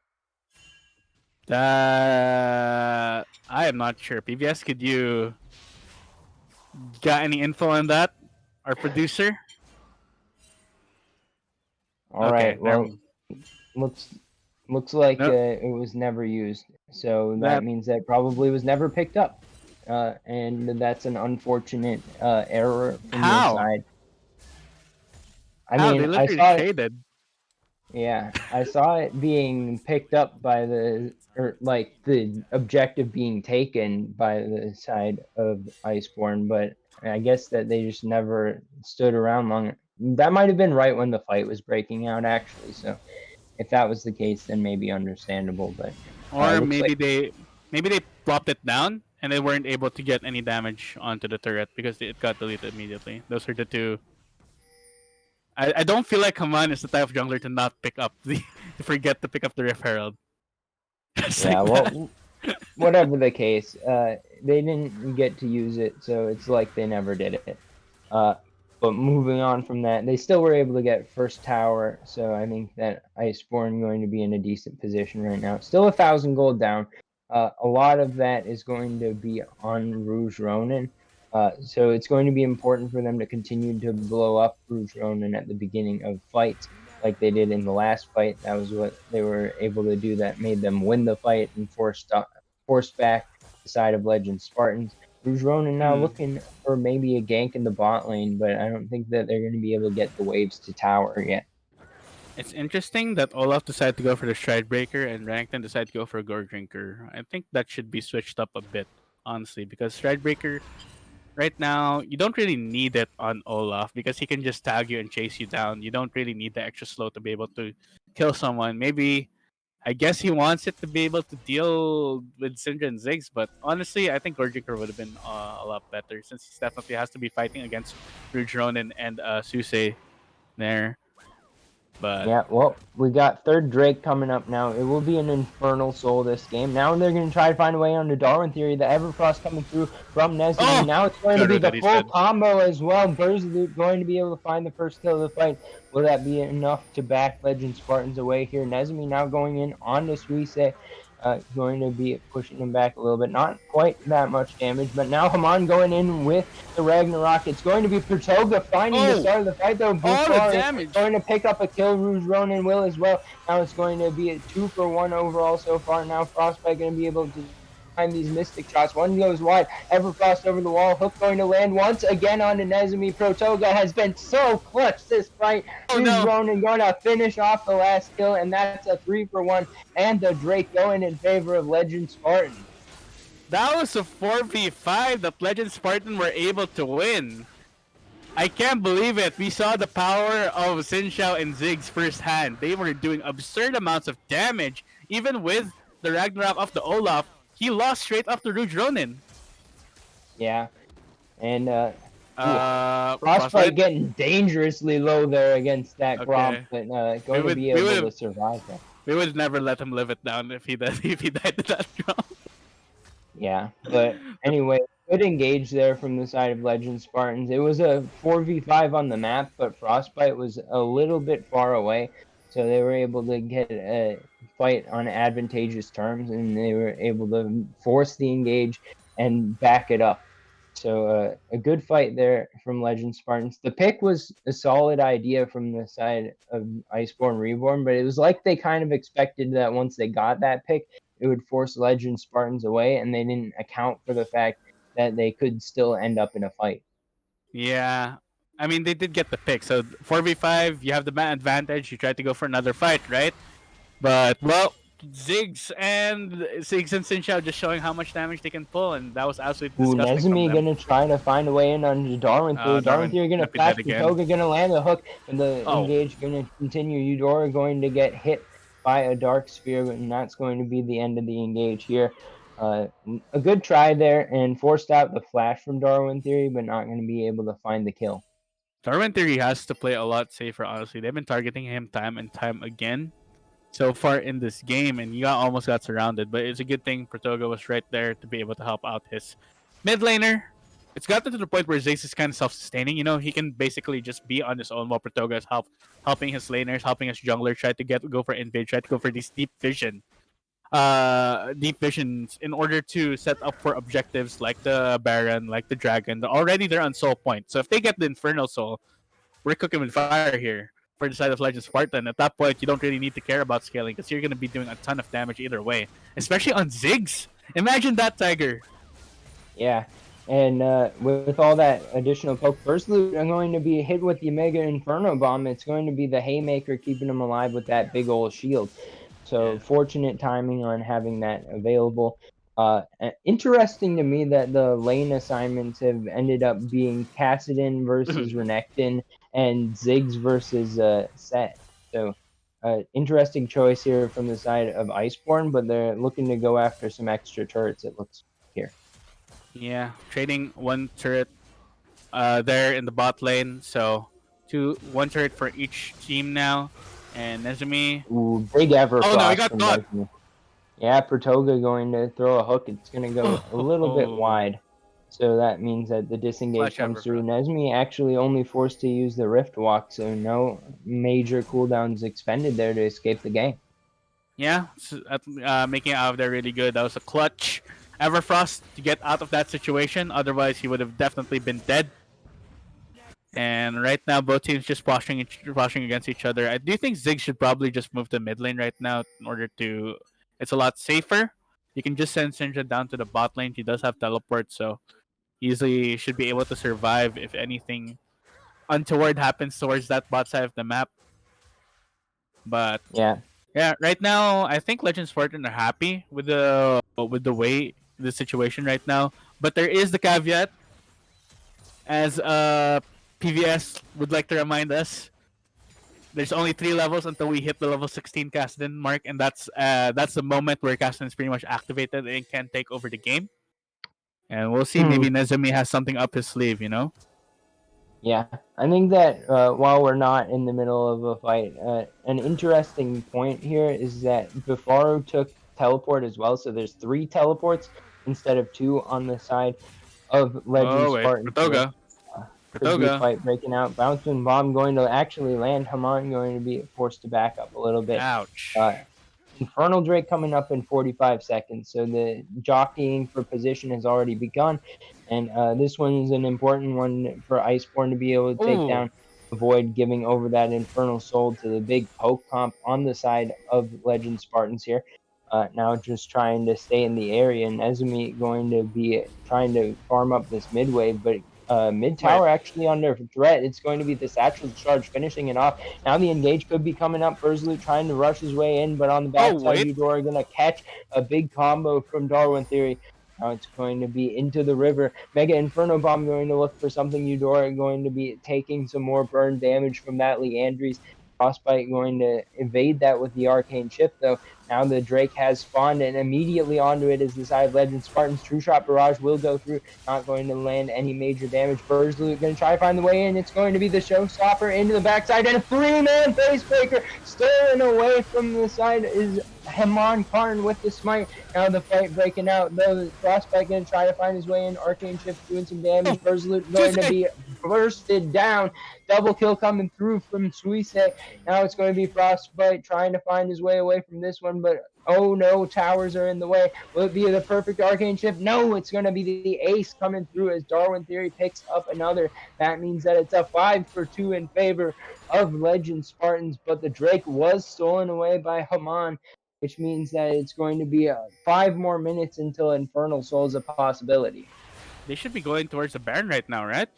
I am not sure. PBS, could you got any info on that? Our producer? All Okay, right. Well, looks like no, it was never used. So that that means that probably was never picked up. And that's an unfortunate error from their how? side. I How they mean, I literally saw traded. Yeah, I saw it being picked up by or like the objective being taken by the side of Iceborn, but I guess that they just never stood around long. That might have been right when the fight was breaking out, actually. So if that was the case, then maybe understandable. But Or looks like maybe they plopped it down and they weren't able to get any damage onto the turret because it got deleted immediately. Those are the two. I don't feel like Haman is the type of jungler to not pick up the to forget to pick up the Rift Herald. Just yeah. like that. Well, whatever the case, they didn't get to use it, so it's like they never did it. Uh, but moving on from that, they still were able to get first tower, so I think that Iceborn going to be in a decent position right now. Still 1,000 gold down. A lot of that is going to be on Rouge Ronin. So it's going to be important for them to continue to blow up Rouge Ronin at the beginning of fights, like they did in the last fight. That was what they were able to do that made them win the fight and forced back the side of Legend Spartans. Rouge Ronin now Hmm. looking for maybe a gank in the bot lane, but I don't think that they're going to be able to get the waves to tower yet. It's interesting that Olaf decided to go for the Stride Breaker and Rankton decided to go for a Gore Drinker. I think that should be switched up a bit, honestly, because Stride Breaker right now you don't really need it on Olaf because he can just tag you and chase you down. You don't really need the extra slow to be able to kill someone. Maybe I guess he wants it to be able to deal with Syndra and Ziggs, but honestly, I think Gore Drinker would have been a lot better since he definitely has to be fighting against Rouge Ronin and Suse there. But Yeah, well, we got third Drake coming up now. It will be an Infernal Soul this game. Now they're going to try to find a way onto Darwin Theory. The Everfrost coming through from Nezumi. oh, Now it's going to God, be what the that he full said. combo as well. Berserk going to be able to find the first kill of the fight. Will that be enough to back Legend Spartans away here? Nezumi now going in onto Suisse. Going to be pushing him back a little bit. Not quite that much damage, but now Haman going in with the Ragnarok. It's going to be Pertoga finding the Oh, start of the fight, though. all the Bufari damage. going to pick up a kill. Rouge Ronin will as well. Now it's going to be a 2-for-1 overall so far. Now Frostbite going to be able to time these mystic shots. One goes wide. Everfrost over the wall. Hook going to land once again on Nezumi. Protoga has been so clutch this fight. Oh Rouge no. Ronin going to finish off the last kill, and that's a 3-for-1. And the Drake going in favor of Legend Spartan. That was a 4v5 that Legend Spartan were able to win. I can't believe it. We saw the power of Sinshao and Ziggs firsthand. They were doing absurd amounts of damage. Even with the Ragnarok of the Olaf, he lost straight up to Rouge Ronin. Yeah. And Frostbite. Frostbite getting dangerously low there against that Gromp, Okay. but going to be able to survive that. We would never let him live it down if he does if he died to that drum. Yeah, but anyway, good engage there from the side of Legend Spartans. It was a 4v5 on the map, but Frostbite was a little bit far away, so they were able to get a fight on advantageous terms, and they were able to force the engage and back it up. So a good fight there from Legend Spartans. The pick was a solid idea from the side of Iceborn Reborn, but it was like they kind of expected that once they got that pick, it would force Legend Spartans away, and they didn't account for the fact that they could still end up in a fight. Yeah. I mean, they did get the pick. So 4v5, you have the advantage. You try to go for another fight, right? But, well, Ziggs and Sinshao just showing how much damage they can pull, and that was absolutely Ooh, disgusting from Nezumi them. gonna try to find a way in on Darwin Theory. Darwin Theory gonna might be dead flash, again. Toga gonna land the hook, and the Oh. engage gonna continue. Eudora going to get hit by a Dark Sphere, and that's going to be the end of the engage here. A good try there, and forced out the flash from Darwin Theory, but not going to be able to find the kill. Darwin Theory has to play a lot safer, honestly. They've been targeting him time and time again so far in this game, and he almost got surrounded. But it's a good thing Protoga was right there to be able to help out his mid laner. It's gotten to the point where Ziggs is kind of self-sustaining. You know, he can basically just be on his own while Protoga is helping his laners, helping his jungler, try to go for invade, try to go for this deep visions in order to set up for objectives like the Baron, like the Dragon. Already they're on Soul Point, so if they get the Infernal Soul, we're cooking with fire here for the side of Legend Spartan. At that point, you don't really need to care about scaling because you're going to be doing a ton of damage either way, especially on Ziggs. Imagine that, Tiger. Yeah, And with all that additional poke, First Loot are going to be hit with the Mega Inferno Bomb. It's going to be the Haymaker keeping him alive with that big old shield. So Yeah. fortunate timing on having that available. Interesting to me that the lane assignments have ended up being Cassidon versus Renekton and Ziggs versus Set. So interesting choice here from the side of Iceborn, but they're looking to go after some extra turrets, it looks here. Yeah, trading one turret there in the bot lane. So one turret for each team now. And Nezumi. Ooh, big Oh no, he Everfrost got from caught. Nesmith. Yeah, Pratoga going to throw a hook. It's going to go a little bit Oh, wide. So that means that the disengage clutch comes ever for through. us. Nesmi actually only forced to use the Rift Walk, so no major cooldowns expended there to escape the game. Yeah, making it out of there really good. That was a clutch Everfrost to get out of that situation. Otherwise, he would have definitely been dead. And right now, both teams just washing against each other. I do think Zig should probably just move to mid lane right now in order to. It's a lot safer. You can just send Sinja down to the bot lane. He does have teleport, so easily should be able to survive if anything untoward happens towards that bot side of the map. But Yeah. yeah, right now I think Legends Spartan are happy with the way the situation right now. But there is the caveat, as PVS would like to remind us. There's only 3 levels until we hit the level 16 Kassadin mark, and that's the moment where Kassadin is pretty much activated and can take over the game. And we'll see. Maybe Nezumi has something up his sleeve, you know. Yeah, I think that while we're not in the middle of a fight, an interesting point here is that Bifaru took teleport as well, so there's 3 teleports instead of 2 on the side of Legend Oh wait, Spartans here. Pratoga. Could be a Pratoga. fight breaking out. Bouncing bomb going to actually land. Haman going to be forced to back up a little bit. Uh, Ouch. Infernal Drake coming up in 45 seconds. So the jockeying for position has already begun. And this one's an important one for Iceborn to be able to take Ooh. down. Avoid giving over that Infernal Soul to the big poke comp on the side of Legend Spartans here. Now just trying to stay in the area. And Nezumi going to be trying to farm up this mid wave, but mid Wait. tower actually under threat. It's going to be the Satchel Charge finishing it off. Now the engage could be coming up. Burzloot trying to rush his way in, but on the Oh backside, wait. Eudora going to catch a big combo from Darwin Theory. Now it's going to be into the river. Mega Inferno Bomb going to look for something. Eudora going to be taking some more burn damage from that Leandries. Frostbite going to evade that with the Arcane Shift, though. Now the Drake has spawned, and immediately onto it is the side of Legend Spartans. True Shot Barrage will go through, not going to land any major damage. Burzloot going to try to find the way in. It's going to be the Showstopper into the backside, and a 3-man Facebreaker stolen away from the side is Haman Karn with the smite. Now the fight breaking out, though. Frostbite going to try to find his way in. Arcane Shift doing some damage. Burzloot going to be bursted down. Double kill coming through from Suisse. Now it's going to be Frostbite trying to find his way away from this one, but oh no, towers are in the way. Will it be the perfect Arcane Shift? No, it's going to be the ace coming through as Darwin Theory picks up another. That means that it's a 5-for-2 in favor of Legend Spartans, but the Drake was stolen away by Haman, which means that it's going to be 5 more minutes until Infernal Soul is a possibility. They should be going towards the Baron right now, right?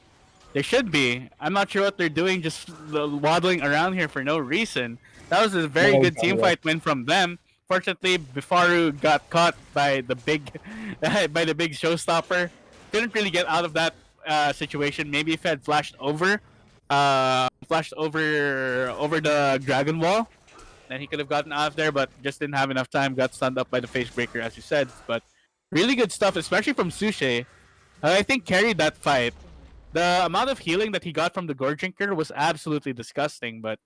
They should be. I'm not sure what they're doing, just waddling around here for no reason. That was a very good team fight win from them. Fortunately, Bifaru got caught by the big, by the big showstopper. Couldn't really get out of that situation. Maybe if he had flashed over the Dragon Wall, then he could have gotten out of there. But just didn't have enough time. Got stunned up by the face breaker, as you said. But really good stuff, especially from Sushi. I think carried that fight. The amount of healing that he got from the Gore Drinker was absolutely disgusting, but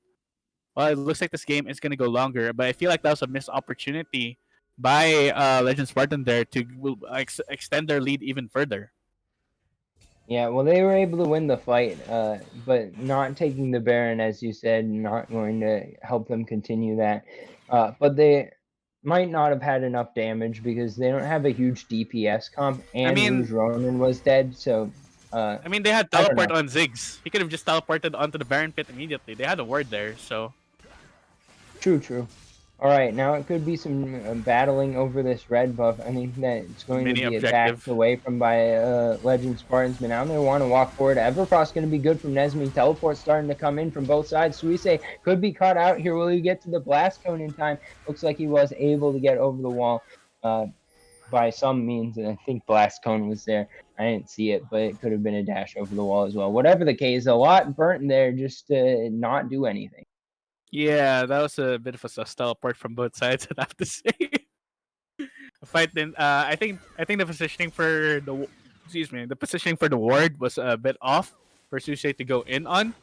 well, it looks like this game is going to go longer. But I feel like that was a missed opportunity by Legend Spartan there to extend their lead even further. Yeah, well, they were able to win the fight, but not taking the Baron, as you said, not going to help them continue that. But they might not have had enough damage because they don't have a huge DPS comp, I and mean, Rouge Ronin was dead, so they had I don't teleport know. on Ziggs. He could have just teleported onto the Baron pit immediately. They had a ward there, so True. All right, now it could be some battling over this red buff. I think that it's going to Mini be backed objective. away from by Legend Spartans, but now they want to walk forward. Everfrost going to be good from Nesmi. Teleport starting to come in from both sides. Suisse could be caught out here. Will he get to the blast cone in time? Looks like he was able to get over the wall by some means, and I think blast cone was there. I didn't see it, but it could have been a dash over the wall as well. Whatever the case, a lot burnt there just to not do anything. Yeah, that was a bit of a sus teleport from both sides. I'd have to say. Fight then. I think the positioning for the positioning for the ward was a bit off for Sushi to go in on.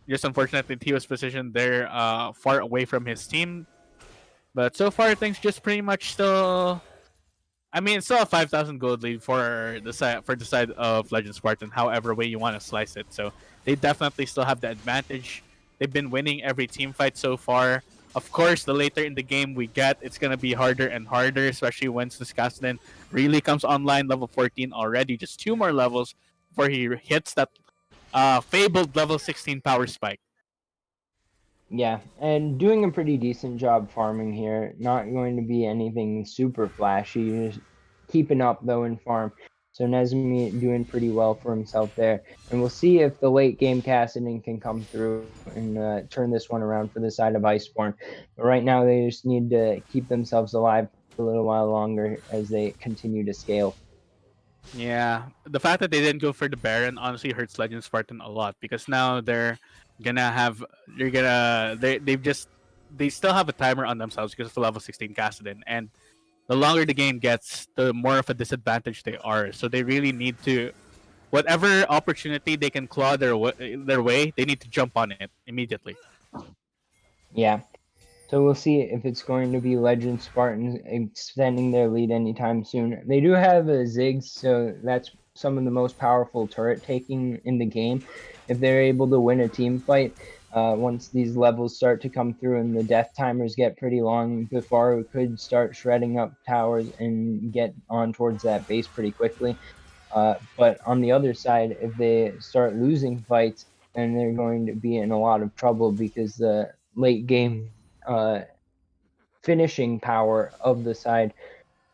Just unfortunate that he was positioned there, far away from his team. But so far, things just pretty much still. I mean, it's still a 5,000 gold lead for the side of Legend Spartan. However way you want to slice it, so they definitely still have the advantage. They've been winning every team fight so far. Of course, the later in the game we get, it's gonna be harder and harder, especially once Castlin really comes online, level 14 already. Just 2 more levels before he hits that fabled level 16 power spike. Yeah, and doing a pretty decent job farming here. Not going to be anything super flashy, just keeping up though in farm. So Nezmi doing pretty well for himself there. And we'll see if the late game Cassidy can come through and turn this one around for the side of Iceborn. But right now they just need to keep themselves alive for a little while longer as they continue to scale. Yeah, the fact that they didn't go for the Baron honestly hurts Legend Spartan a lot because now gonna have they're gonna they still have a timer on themselves because of the level 16 Kassadin, and the longer the game gets, the more of a disadvantage they are. So they really need to whatever opportunity they can claw their way, they need to jump on it immediately. Yeah. So we'll see if it's going to be Legend Spartans extending their lead anytime soon. They do have a Ziggs, so that's some of the most powerful turret taking in the game. If they're able to win a team fight, once these levels start to come through and the death timers get pretty long, Bifaru could start shredding up towers and get on towards that base pretty quickly. But on the other side, if they start losing fights, then they're going to be in a lot of trouble because the late game uh, finishing power of the side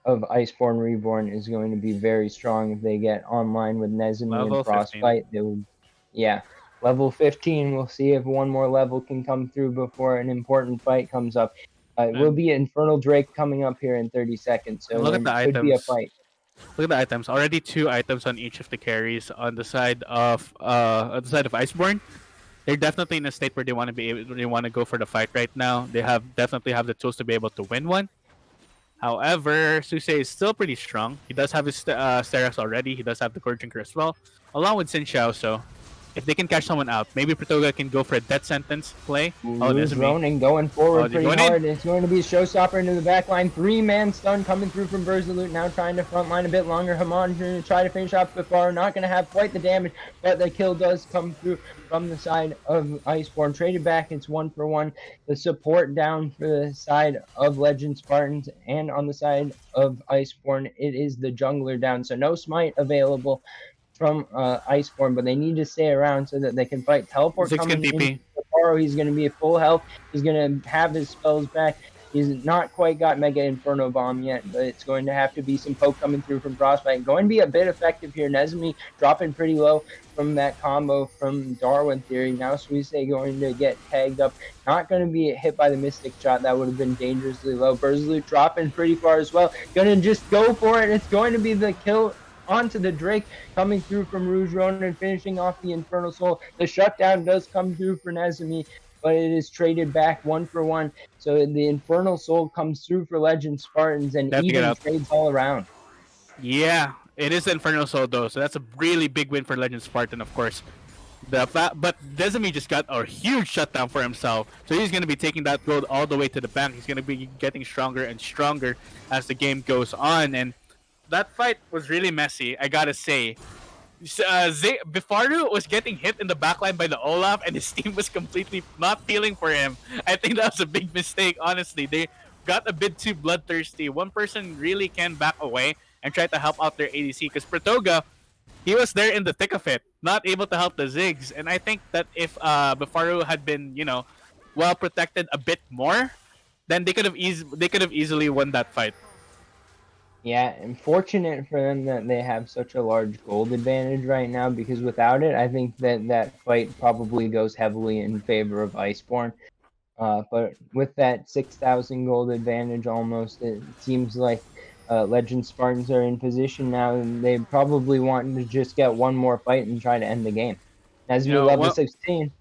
of Iceborn Reborn is going to be very strong if they get online with Nezumi and Level 15. Frostbite. They will, yeah. Level 15, we'll see if one more level can come through before an important fight comes up. It will And, be Infernal Drake coming up here in 30 seconds, and so look there at the could be a items. fight. Look at the items. Already 2 items on each of the carries on the side of Iceborn. They're definitely in a state where they want to go for the fight right now. They definitely have the tools to be able to win one. However, Suse is still pretty strong. He does have his Sterak's already. He does have the Core Drinker as well, along with Xin Xiao. So if they can catch someone out, maybe Pratoga can go for a death sentence play. Oh, Rouge Nezumi. Ronin going Oh, forward they're pretty going in. hard. It's going to be a showstopper into the back line. 3-man stun coming through from Berzalut. Now trying to front line a bit longer. Haman to try to finish off Bifar. Not going to have quite the damage, but the kill does come through from the side of Iceborn. Traded back, it's 1-for-1. The support down for the side of Legend Spartans, and on the side of Iceborn, it is the jungler down. So no smite available from Iceborn, but they need to stay around so that they can fight. Teleport Ziggs can coming in TP. tomorrow. He's going to be at full health. He's going to have his spells back. He's not quite got Mega Inferno Bomb yet, but it's going to have to be some poke coming through from Frostbite. Going to be a bit effective here. Nezumi dropping pretty low from that combo from Darwin Theory. Now Suisse going to get tagged up. Not going to be hit by the Mystic Shot. That would have been dangerously low. Berzalut dropping pretty far as well. Going to just go for it. It's going to be the kill onto the Drake coming through from Rouge Ronin and finishing off the Infernal Soul. The shutdown does come through for Nezumi, but it is traded back 1-for-1. So the Infernal Soul comes through for Legend Spartans and They have to get even out. trades all around. Yeah, it is Inferno Soul though, so that's a really big win for Legend Spartan, of course. But Nezumi just got a huge shutdown for himself, so he's going to be taking that gold all the way to the bank. He's going to be getting stronger and stronger as the game goes on, and that fight was really messy, I gotta say. Bifaru was getting hit in the backline by the Olaf, and his team was completely not feeling for him. I think that was a big mistake, honestly. They got a bit too bloodthirsty. One person really can back away and try to help out their ADC, because Pratoga, he was there in the thick of it, not able to help the Ziggs. And I think that if Bifaru had been, well protected a bit more, then they could have easily won that fight. Yeah, and fortunate for them that they have such a large gold advantage right now, because without it, I think that that fight probably goes heavily in favor of Iceborn. But with that 6,000 gold advantage almost, it seems like Legend Spartans are in position now, and they probably want to just get one more fight and try to end the game. As You we know, level 16,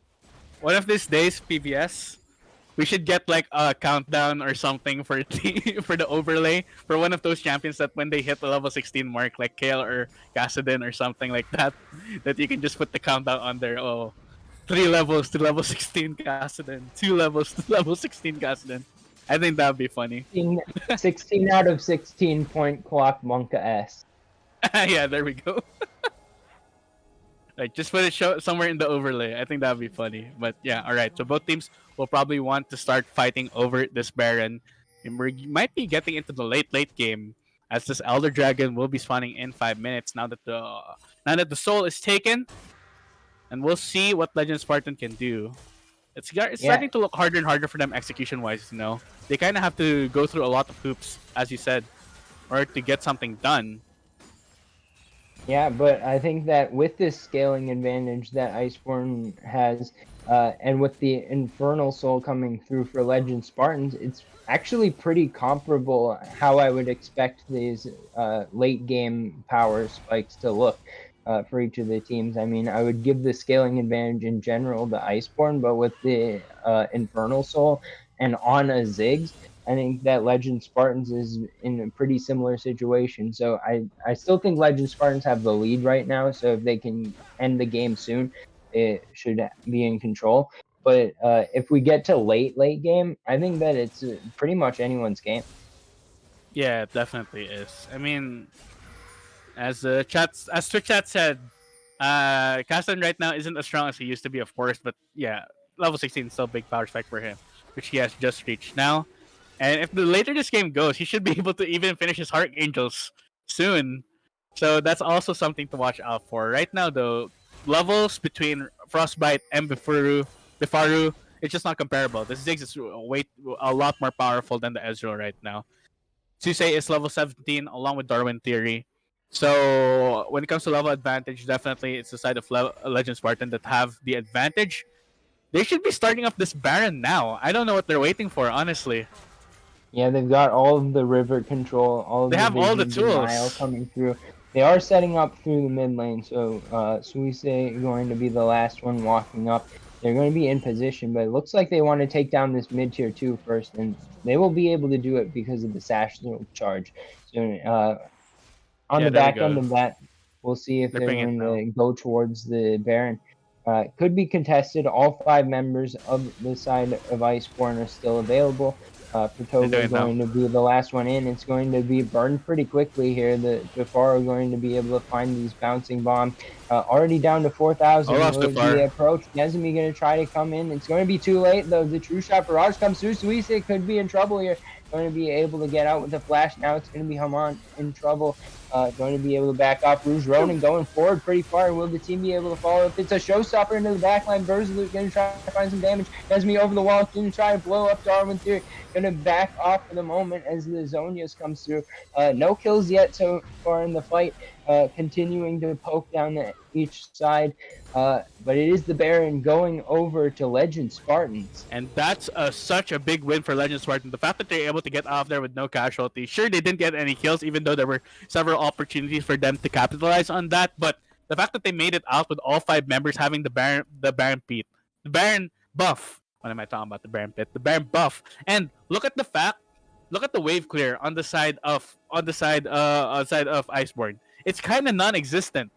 one of these days, PBS, we should get like a countdown or something for the for the overlay for one of those champions that when they hit the level 16 mark, like Kale or Kassadin or something like that, that you can just put the countdown on there. Oh, 3 levels to level 16 Kassadin, 2 levels to level 16 Kassadin. I think that'd be funny. 16 out of 16 point clock Monka S. Yeah, there we go. Like just put it show somewhere in the overlay. I think that'd be funny. But yeah, all right. So both teams will probably want to start fighting over this Baron, and we might be getting into the late game as this Elder Dragon will be spawning in 5 minutes now that the soul is taken, and we'll see what Legend Spartan can do. It's Yeah, starting to look harder and harder for them execution wise. They kind of have to go through a lot of hoops, as you said, in order to get something done. yeah, but I think that with this scaling advantage that Iceborn has, and with the Infernal Soul coming through for Legend Spartans, it's actually pretty comparable how I would expect these late game power spikes to look for each of the teams. I mean, I would give the scaling advantage in general to Iceborn, but with the Infernal Soul and on a Ziggs, I think that Legend Spartans is in a pretty similar situation. So I still think Legend Spartans have the lead right now. So if they can end the game soon, it should be in control. But if we get to late game, I think that it's pretty much anyone's game. Yeah, it definitely is. I mean, as Twitch chat said, Castan right now isn't as strong as he used to be, of course, but yeah, level 16 is still a big power spike for him, which he has just reached now. And if the later this game goes, he should be able to even finish his Archangels soon. So that's also something to watch out for. Right now, though, levels between Frostbite and Bifaru, it's just not comparable. The Ziggs is a lot more powerful than the Ezreal right now. Susei is level 17 along with Darwin Theory. So when it comes to level advantage, definitely it's the side of Legend Spartan that have the advantage. They should be starting off this Baron now. I don't know what they're waiting for, honestly. Yeah, they've got all of the river control, all of They the have all the vision denial tools. coming through. They are setting up through the mid lane, so Suisse going to be the last one walking up. They're going to be in position, but it looks like they want to take down this mid tier 2 first, and they will be able to do it because of the Sash charge. So on Yeah, the there we back end go. of that, we'll see if They're they're bringing it going now. to go towards the Baron. Could be contested. All 5 members of the side of Iceborn are still available. They're doing Patoga it now. going to be the last one in. It's going to be burned pretty quickly here. The Jafar going to be able to find these bouncing bombs. Already down to 4,000. Olaf Will too it be far. approached? Nezumi going to try to come in. It's going to be too late, though. The true shot barrage comes through. Suisse could be in trouble here. Going to be able to get out with the flash. Now it's going to be Haman in trouble. Going to be able to back off. Rouge Ronin going forward pretty far. Will the team be able to follow? If it's a showstopper into the backline, Berzelut going to try to find some damage. Nezumi over the wall. Going to try to blow up Darwin Theory. Going to back off for the moment as the Zonias comes through. No kills yet so far in the fight. Continuing to poke down each side. But it is the Baron going over to Legend Spartans. And that's such a big win for Legend Spartan. The fact that they're able to get off there with no casualties. Sure, they didn't get any kills, even though there were several opportunities for them to capitalize on that. But the fact that they made it out with all 5 members having the Baron Pit, the Baron buff. What am I talking about? The Baron Pit, the Baron buff. And look at the wave clear on the side of Iceborn. It's kind of non-existent.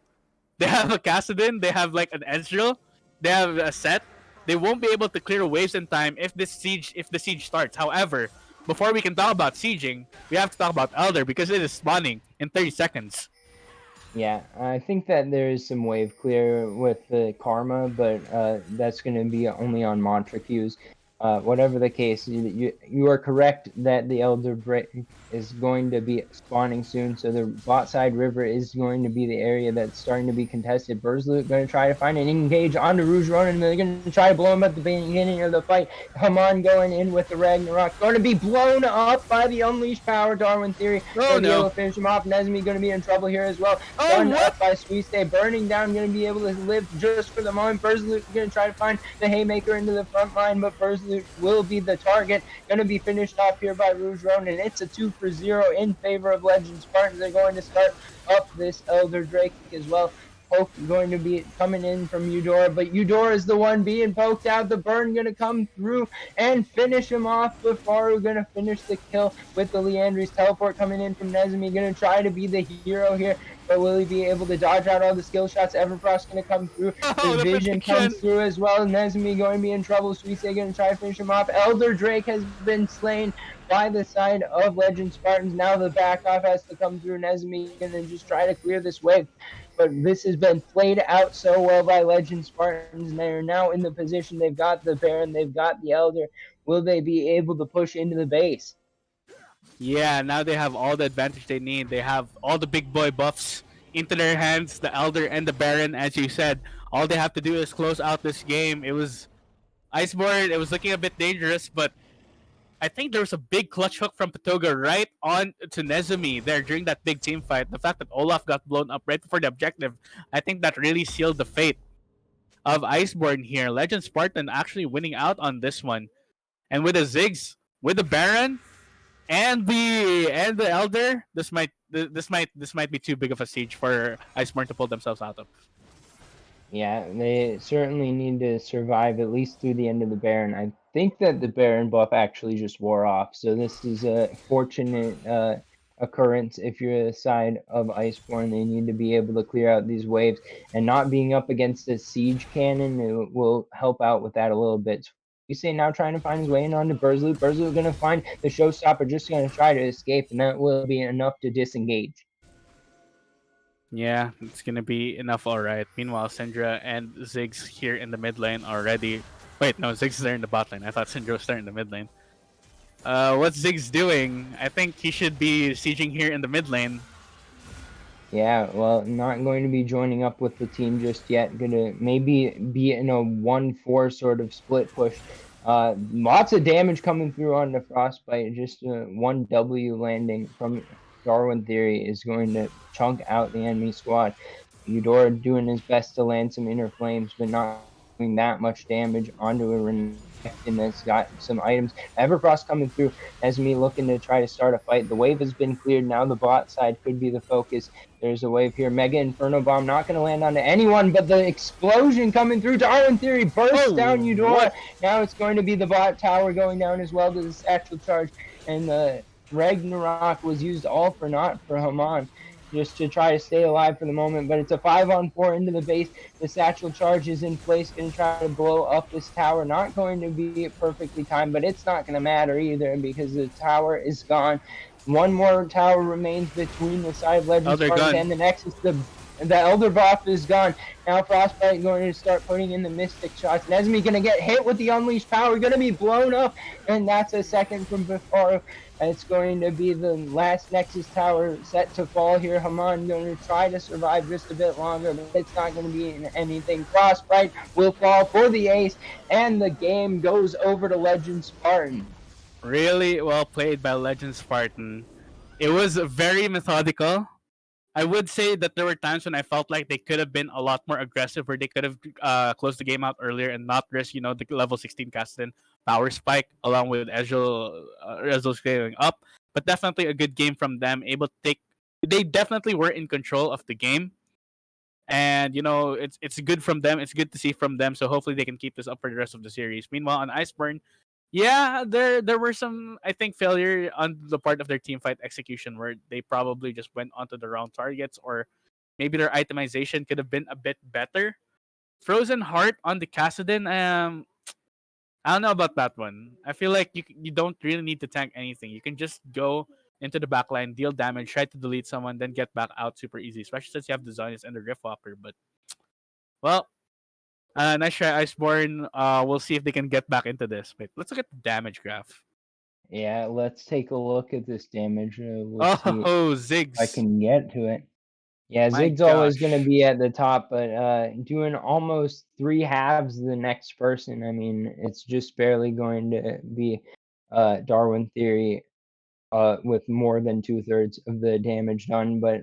They have a Kassadin, they have like an Ezreal, they have a set. They won't be able to clear waves in time if the siege starts. However, before we can talk about sieging, we have to talk about Elder because it is spawning in 30 seconds. Yeah, I think that there is some wave clear with the Karma, but that's going to be only on Mantra queues. whatever the case, you are correct that the Elder Break is going to be spawning soon. So the bot side river is going to be the area that's starting to be contested. Burzloot going to try to find an engage onto Rouge Ronin, and they're going to try to blow him at the beginning of the fight. Haman going in with the Ragnarok, going to be blown up by the Unleashed Power. Darwin Theory Oh going to be able no! to finish him off. Nezmi going to be in trouble here as well. Oh Stunned what? up by Suisse, burning down, going to be able to live just for the moment. Burzloot going to try to find the Haymaker into the front line, but Burzloot will be the target. Going to be finished off here by Rouge Ronin. It's a 2-0 in favor of Legend Spartans. They're going to start up this Elder Drake as well. Poke going to be coming in from Eudora, but Eudora is the one being poked out. The burn going to come through and finish him off. Bafaru going to finish the kill with the Leandry's teleport coming in from Nezmi. Going to try to be the hero here, but will he be able to dodge out all the skill shots? Everfrost going to come through. Oh, The the vision protection! comes through as well. Nezmi going to be in trouble. Suisse going to try to finish him off. Elder Drake has been slain by the side of Legend Spartans. Now the back off has to come through. Nezmi going to just try to clear this wave. But this has been played out so well by Legend Spartans, and they are now in the position. They've got the Baron, they've got the Elder. Will they be able to push into the base? Yeah, now they have all the advantage they need. They have all the big boy buffs into their hands, the Elder and the Baron, as you said. All they have to do is close out this game. It was Iceborn, it was looking a bit dangerous, but I think there was a big clutch hook from Patoga right on to Nezumi there during that big team fight. The fact that Olaf got blown up right before the objective, I think that really sealed the fate of Iceborn here. Legend Spartan actually winning out on this one. And with the Ziggs, with the Baron, and the Elder, this might be too big of a siege for Iceborn to pull themselves out of. Yeah, they certainly need to survive at least through the end of the Baron. I think that the Baron buff actually just wore off, so this is a fortunate occurrence. If you're the side of Iceborn, they need to be able to clear out these waves, and not being up against a siege cannon will help out with that a little bit. You say now trying to find his way in onto Burzloot. Burzloot going to find the showstopper, just going to try to escape, and that will be enough to disengage. Yeah, it's gonna be enough, alright. Meanwhile, Syndra and Ziggs here in the mid lane already. Wait, no, Ziggs is there in the bot lane. I thought Syndra was there in the mid lane. What's Ziggs doing? I think he should be sieging here in the mid lane. Yeah, well, not going to be joining up with the team just yet. Gonna maybe be in a 1-4 sort of split push. Lots of damage coming through on the Frostbite. Just one W landing from Darwin Theory is going to chunk out the enemy squad. Eudora doing his best to land some inner flames, but not doing that much damage onto a Renekton that's got some items. Everfrost coming through as me looking to try to start a fight. The wave has been cleared. Now the bot side could be the focus. There's a wave here. Mega Inferno Bomb not going to land onto anyone, but the explosion coming through. Darwin Theory bursts down Eudora. What? Now it's going to be the bot tower going down as well to the satchel charge. And the Ragnarok was used all for naught for Haman, just to try to stay alive for the moment. But it's a 5-on-4 into the base. The satchel charge is in place, going to try to blow up this tower. Not going to be perfectly timed, but it's not going to matter either because the tower is gone. One more tower remains between the side of Legend Spartans and the Nexus. The Elder buff is gone. Now Frostbite going to start putting in the Mystic shots. Nezmi going to get hit with the Unleashed Power, going to be blown up, and that's a second from Bifaru. It's going to be the last Nexus tower set to fall here. Haman going to try to survive just a bit longer, but it's not going to be anything. Frostbite will fall for the ace, and the game goes over to Legend Spartan. Really well played by Legend Spartan. It was very methodical. I would say that there were times when I felt like they could have been a lot more aggressive, where they could have closed the game out earlier and not risk, the level 16 Caston power spike along with Ezreal scaling up. But definitely a good game from them. Able to take, they definitely were in control of the game, and it's good from them. It's good to see from them. So hopefully they can keep this up for the rest of the series. Meanwhile, on Iceborn, yeah, there were some, I think, failure on the part of their team fight execution, where they probably just went onto the wrong targets, or maybe their itemization could have been a bit better. Frozen Heart on the Kassadin, I don't know about that one. I feel like you don't really need to tank anything. You can just go into the backline, deal damage, try to delete someone, then get back out super easy, especially since you have the Zonius and the Riftwalker. But, well, Nice try, Iceborn. We'll see if they can get back into this. Wait, let's look at the damage graph. Yeah, let's take a look at this damage. We'll see if Oh, I Ziggs. can get to it. Yeah, My Zig's always going to gosh. be at the top, but doing almost three halves the next person. I mean, it's just barely going to be Darwin Theory with more than 2/3 of the damage done. But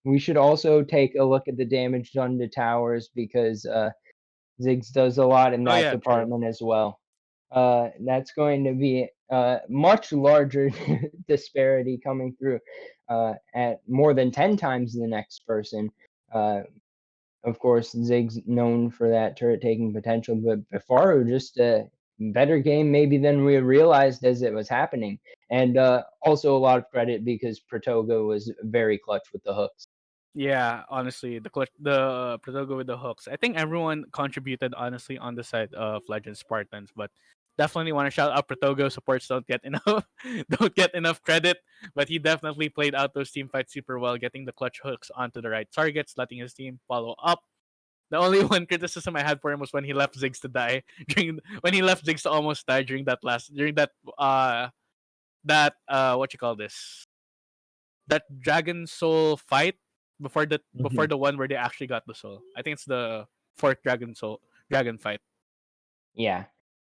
we should also take a look at the damage done to towers because Ziggs does a lot in Oh that yeah, true. department as well. That's going to be much larger disparity coming through at more than 10 times the next person. Uh, of course, Zig's known for that turret taking potential, but Bifaru just a better game maybe than we realized as it was happening. And also a lot of credit because Pratoga was very clutch with the hooks. Yeah, honestly, the Pratogo with the hooks. I think everyone contributed honestly on the side of Legend Spartans, but definitely want to shout out Pratogo. Supports don't get enough don't get enough credit, but he definitely played out those team fights super well, getting the clutch hooks onto the right targets, letting his team follow up. The only one criticism I had for him was when he left Ziggs to die when he left Ziggs to almost die during that what you call this, that Dragon Soul fight before Mhm. the one where they actually got the soul. I think it's the fourth Dragon fight. Yeah.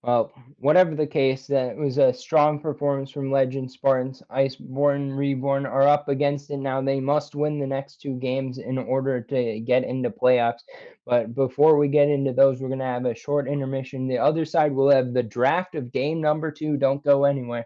Well, whatever the case, that was a strong performance from Legend Spartans. Iceborn, Reborn are up against it now. They must win the next two games in order to get into playoffs. But before we get into those, we're going to have a short intermission. The other side will have the draft of game number two. Don't go anywhere.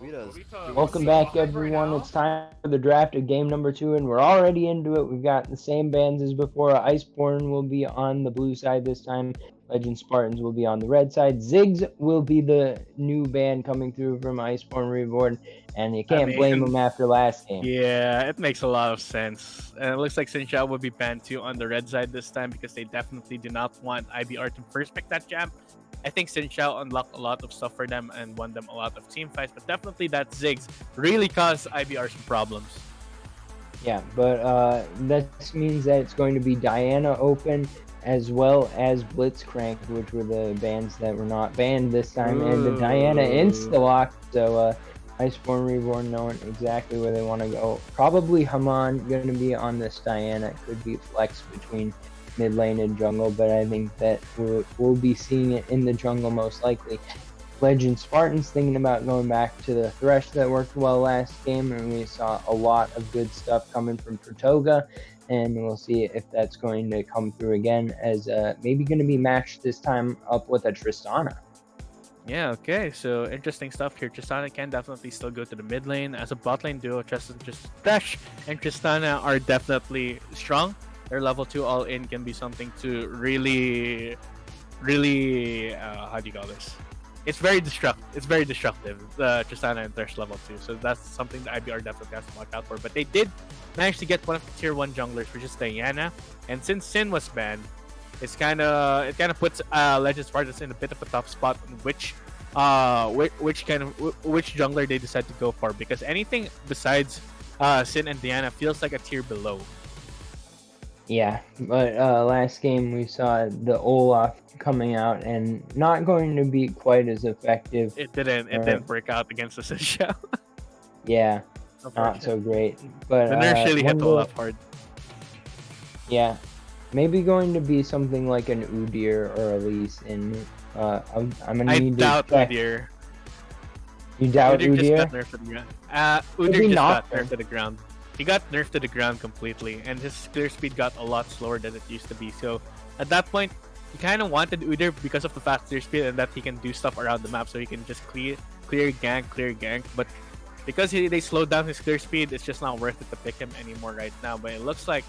Welcome back, everyone. It's time for the draft of game number 2, and we're already into it. We've got the same bands as before. Iceborn will be on the blue side this time. Legend Spartans will be on the red side. Ziggs will be the new band coming through from Iceborn Reborn, and you can't blame them after last game. Yeah, it makes a lot of sense. And it looks like Sinshao will be banned too on the red side this time because they definitely do not want IBR to first pick that champ. I think Sinshao unlocked a lot of stuff for them and won them a lot of team fights, but definitely that Ziggs really caused IBR some problems. Yeah, but that means that it's going to be Diana Open as well as Blitzcrank, which were the bands that were not banned this time, and the Diana Instalock. So Iceborn Reborn knowing exactly where they want to go. Probably Haman going to be on this Diana. It could be flex between mid lane and jungle, but I think that we'll be seeing it in the jungle most likely. Legend Spartans thinking about going back to the Thresh that worked well last game, and we saw a lot of good stuff coming from Pratoga, and we'll see if that's going to come through again as maybe going to be matched this time up with a Tristana. Yeah, okay, so interesting stuff here. Tristana can definitely still go to the mid lane. As a bot lane duo, Thresh and Tristana are definitely strong. Their level 2 all-in can be something to really, how do you call this? It's very destructive, the Tristana and Thresh level 2. So that's something that IBR definitely has to watch out for. But they did manage to get one of the tier 1 junglers, which is Diana. And since Sin was banned, it kind of puts Legend Spartans in a bit of a tough spot on which jungler they decide to go for, because anything besides Sin and Diana feels like a tier below. Yeah, but last game we saw the Olaf coming out and not going to be quite as effective. It didn't work out against the Sinshao. Yeah, not so great. But the nerf really hit Olaf hard. Yeah, maybe going to be something like an Udyr or Elise in. I'm gonna need to doubt Udyr. You doubt Udyr? Just got nerfed to the ground. Udyr just got nerfed to the ground. He got nerfed to the ground completely, and his clear speed got a lot slower than it used to be. So at that point, he kind of wanted Udyr because of the fast clear speed and that he can do stuff around the map, so he can just clear gank. But because they slowed down his clear speed, it's just not worth it to pick him anymore right now. But it looks like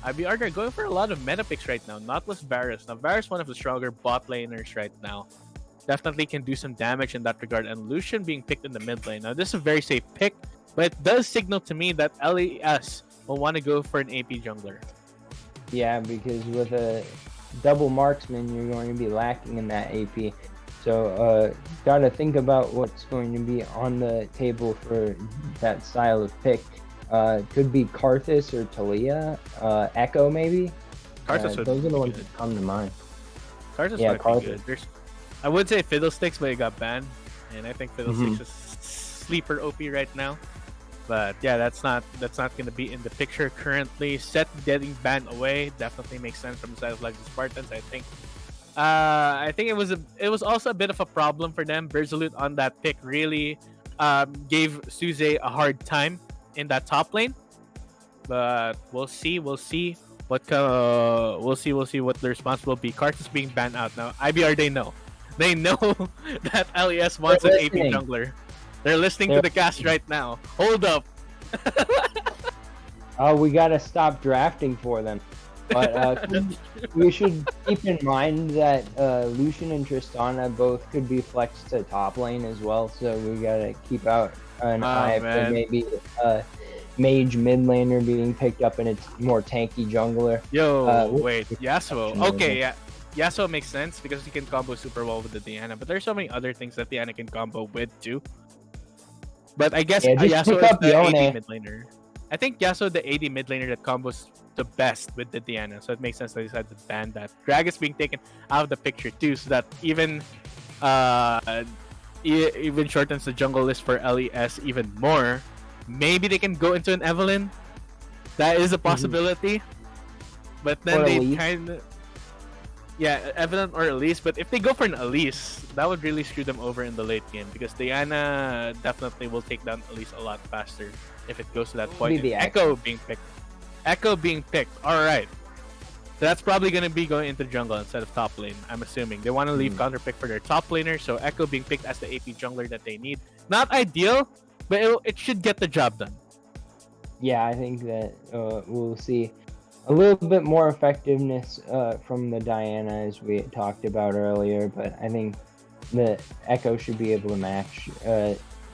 IBR are going for a lot of meta picks right now, not with Varus. Now Varus, one of the stronger bot laners right now, definitely can do some damage in that regard. And Lucian being picked in the mid lane. Now this is a very safe pick, but it does signal to me that LES will want to go for an AP jungler. Yeah, because with a double marksman, you're going to be lacking in that AP. So got to think about what's going to be on the table for that style of pick. Could be Karthus or Talia. Echo maybe? Karthus those are the ones that come to mind. Karthus might be good. I would say Fiddlesticks, but it got banned. And I think Fiddlesticks is sleeper OP right now. But yeah, that's not going to be in the picture currently. Set getting banned away definitely makes sense from the side of Legend Spartans. I think it was also a bit of a problem for them. Berzalut on that pick really gave Suze a hard time in that top lane. But we'll see what the response will be. Karthus being banned out now. IBR they know that LES wants an AP jungler. They're listening to the cast right now. Hold up. We gotta stop drafting for them. But we should keep in mind that Lucian and Tristana both could be flexed to top lane as well. So we gotta keep out an eye for maybe mage mid laner being picked up in a more tanky jungler. Wait, Yasuo. Okay, yeah. Yasuo makes sense because he can combo super well with the Diana, but there's so many other things that Diana can combo with too. But I guess Yasuo is the AD mid laner. I think Yasuo the AD mid laner that combos the best with the Diana, so it makes sense they decided to ban that. Drag is being taken out of the picture too, so that even shortens the jungle list for LES even more. Maybe they can go into an Evelynn. That is a possibility. But then they kind of... Yeah, Evelynn or Elise. But if they go for an Elise, that would really screw them over in the late game. Because Diana definitely will take down Elise a lot faster if it goes to that point. Echo being picked. Alright. So that's probably going to be going into jungle instead of top lane, I'm assuming. They want to leave counter pick for their top laner. So Echo being picked as the AP jungler that they need. Not ideal, but it should get the job done. Yeah, I think that we'll see a little bit more effectiveness from the Diana as we talked about earlier, but I think the Echo should be able to match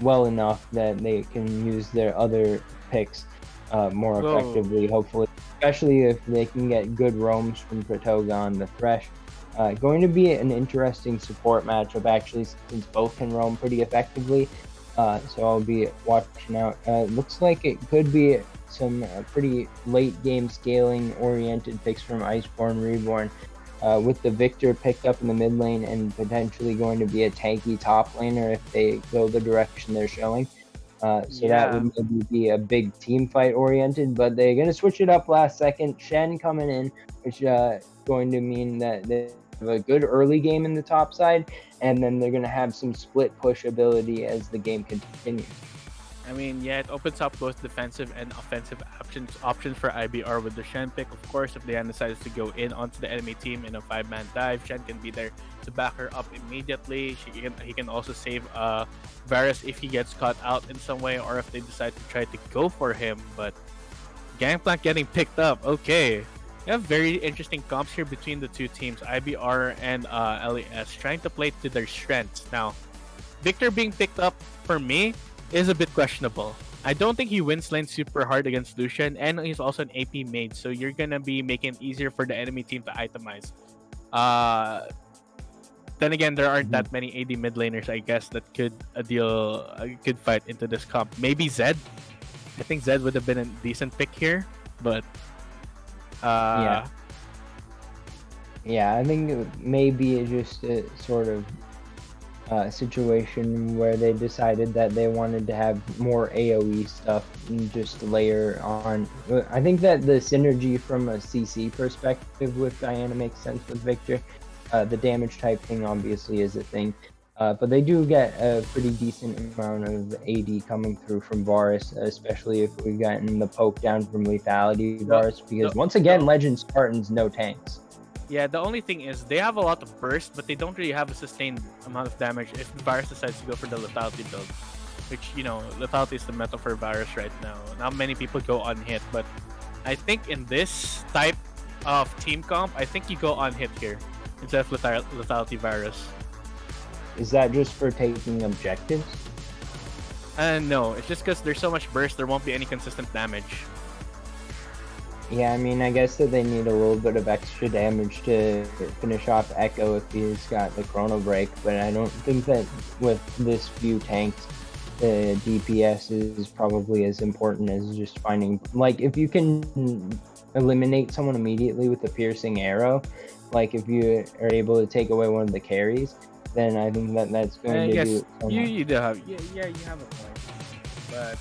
well enough that they can use their other picks more Whoa. effectively, hopefully, especially if they can get good roams from Pratoga the Thresh. Going to be an interesting support matchup, actually, since both can roam pretty effectively. So I'll be watching out. Looks like it could be some pretty late game scaling oriented picks from Iceborn, Reborn, with the Victor picked up in the mid lane and potentially going to be a tanky top laner if they go the direction they're showing. That would maybe be a big team fight oriented, but they're going to switch it up last second. Shen coming in, which going to mean that they have a good early game in the top side, and then they're going to have some split push ability as the game continues. I mean, yeah, it opens up both defensive and offensive options for IBR with the Shen pick. Of course, if Diana decides to go in onto the enemy team in a 5-man dive, Shen can be there to back her up immediately. He can also save Varus if he gets caught out in some way, or if they decide to try to go for him. But Gangplank getting picked up. Okay. We have very interesting comps here between the two teams, IBR and LES, trying to play to their strengths. Now, Victor being picked up for me is a bit questionable. I don't think he wins lane super hard against Lucian, and he's also an AP mage, so you're gonna be making it easier for the enemy team to itemize. Then again, there aren't that many AD mid laners, I guess, that could could fight into this comp. Maybe Zed. I think Zed would have been a decent pick here, but Yeah, I think maybe just a sort of situation where they decided that they wanted to have more AoE stuff and just layer on. I think that the synergy from a CC perspective with Diana makes sense with Victor. The damage type thing obviously is a thing, but they do get a pretty decent amount of AD coming through from Varus, especially if we've gotten the poke down from lethality Varus, because once again, Legend Spartans, no tanks. Yeah, the only thing is they have a lot of burst, but they don't really have a sustained amount of damage if the Varus decides to go for the lethality build. Which, lethality is the meta for Varus right now. Not many people go unhit, but I think in this type of team comp, I think you go unhit here instead of lethality Varus. Is that just for taking objectives? No, it's just because there's so much burst, there won't be any consistent damage. Yeah, I mean, I guess that they need a little bit of extra damage to finish off Echo if he's got the Chrono Break, but I don't think that with this few tanks, the DPS is probably as important as just finding... Like, if you can eliminate someone immediately with the Piercing Arrow, like if you are able to take away one of the carries, then I think that that's going to do... You do have... Yeah, you have a point. But...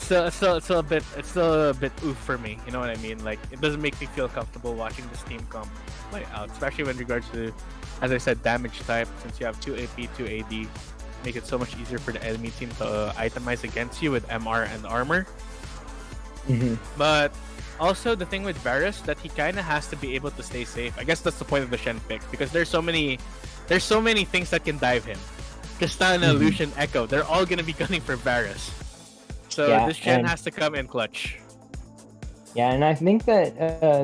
It's still a bit oof for me. You know what I mean? Like, it doesn't make me feel comfortable watching this team comp play out, especially when regards to, as I said, damage type. Since you have 2 AP, 2 AD, make it so much easier for the enemy team to itemize against you with MR and armor. But also the thing with Varus that he kind of has to be able to stay safe. I guess that's the point of the Shen pick, because there's so many things that can dive him. Tristana, Lucian, Echo, they're all gonna be gunning for Varus. So this Shen has to come in clutch. Yeah, and I think that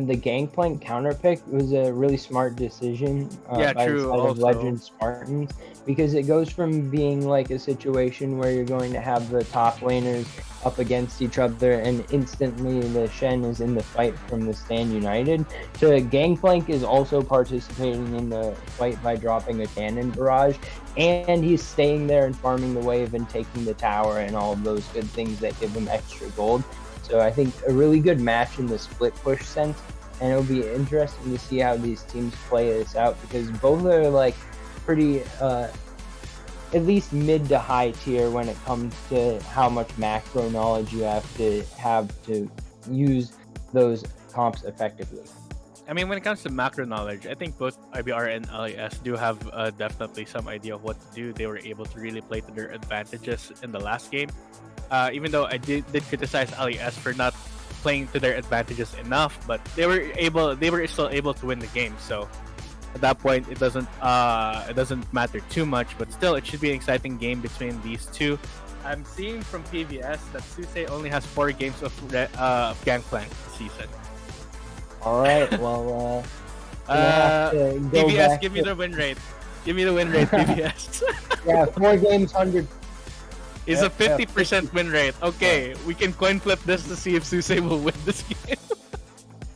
the Gangplank counter pick was a really smart decision by the side of Legend Spartans, because it goes from being like a situation where you're going to have the top laners up against each other and instantly the Shen is in the fight from the Stand United, to Gangplank is also participating in the fight by dropping a cannon barrage, and he's staying there and farming the wave and taking the tower and all of those good things that give him extra gold. So I think a really good match in the split push sense, and it'll be interesting to see how these teams play this out, because both are like pretty at least mid to high tier when it comes to how much macro knowledge you have to use those comps effectively. I mean, when it comes to macro knowledge, I think both IBR and LES do have definitely some idea of what to do. They were able to really play to their advantages in the last game. Even though I did criticize LES for not playing to their advantages enough, but they were still able to win the game. So at that point it doesn't matter too much. But still, it should be an exciting game between these two. I'm seeing from PVS that Suse only has 4 games of Gangplank this season. All right, well, gonna have to go PVS, back give me to- the win rate. Give me the win rate, PVS. yeah, 4 games, 100. It's a 50% win rate. Okay, we can coin flip this to see if Suse will win this game.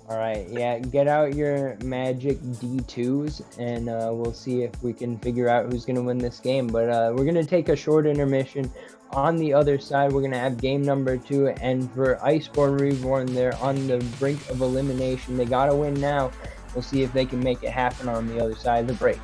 All right, yeah, get out your magic D2s, and we'll see if we can figure out who's going to win this game. But we're going to take a short intermission. On the other side, we're going to have game number 2, and for Iceborn Reborn, they're on the brink of elimination. They got to win now. We'll see if they can make it happen on the other side of the break.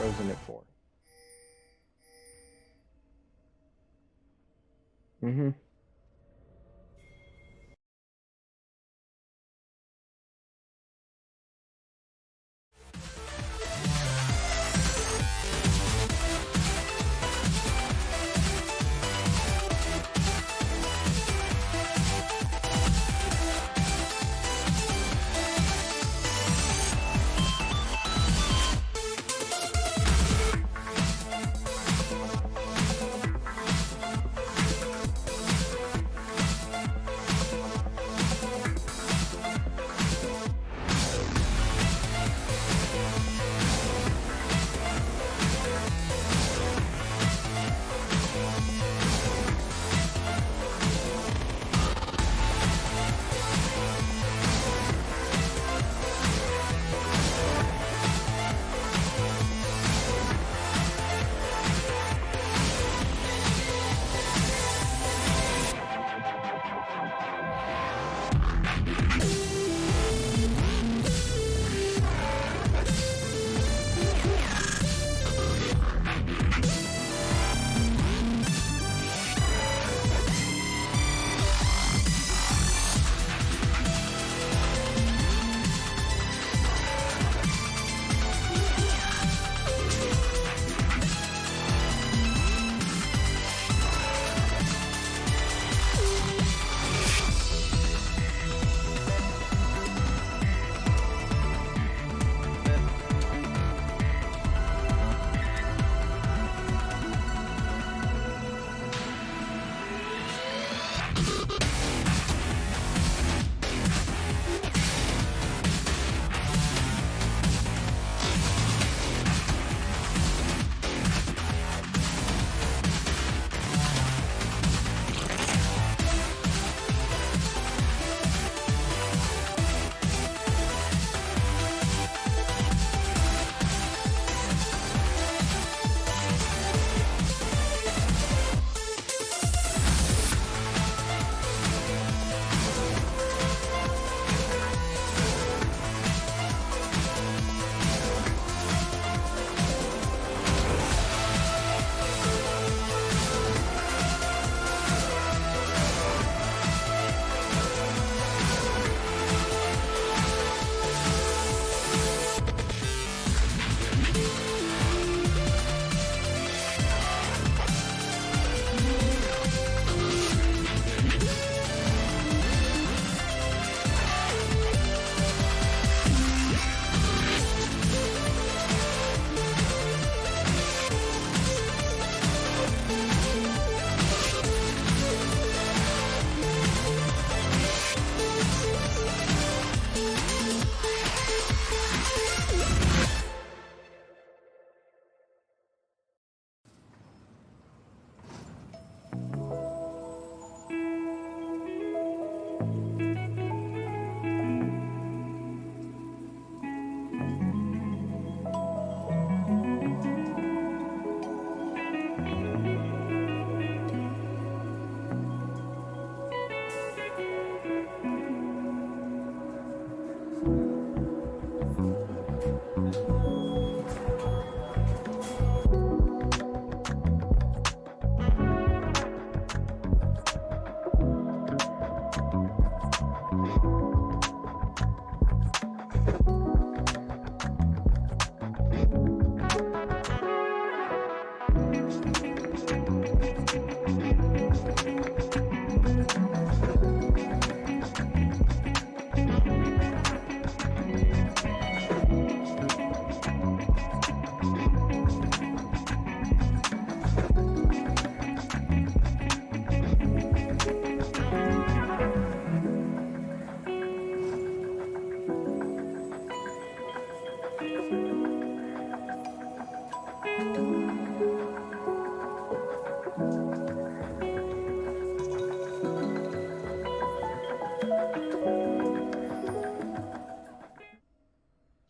frozen at 4. Mm-hmm.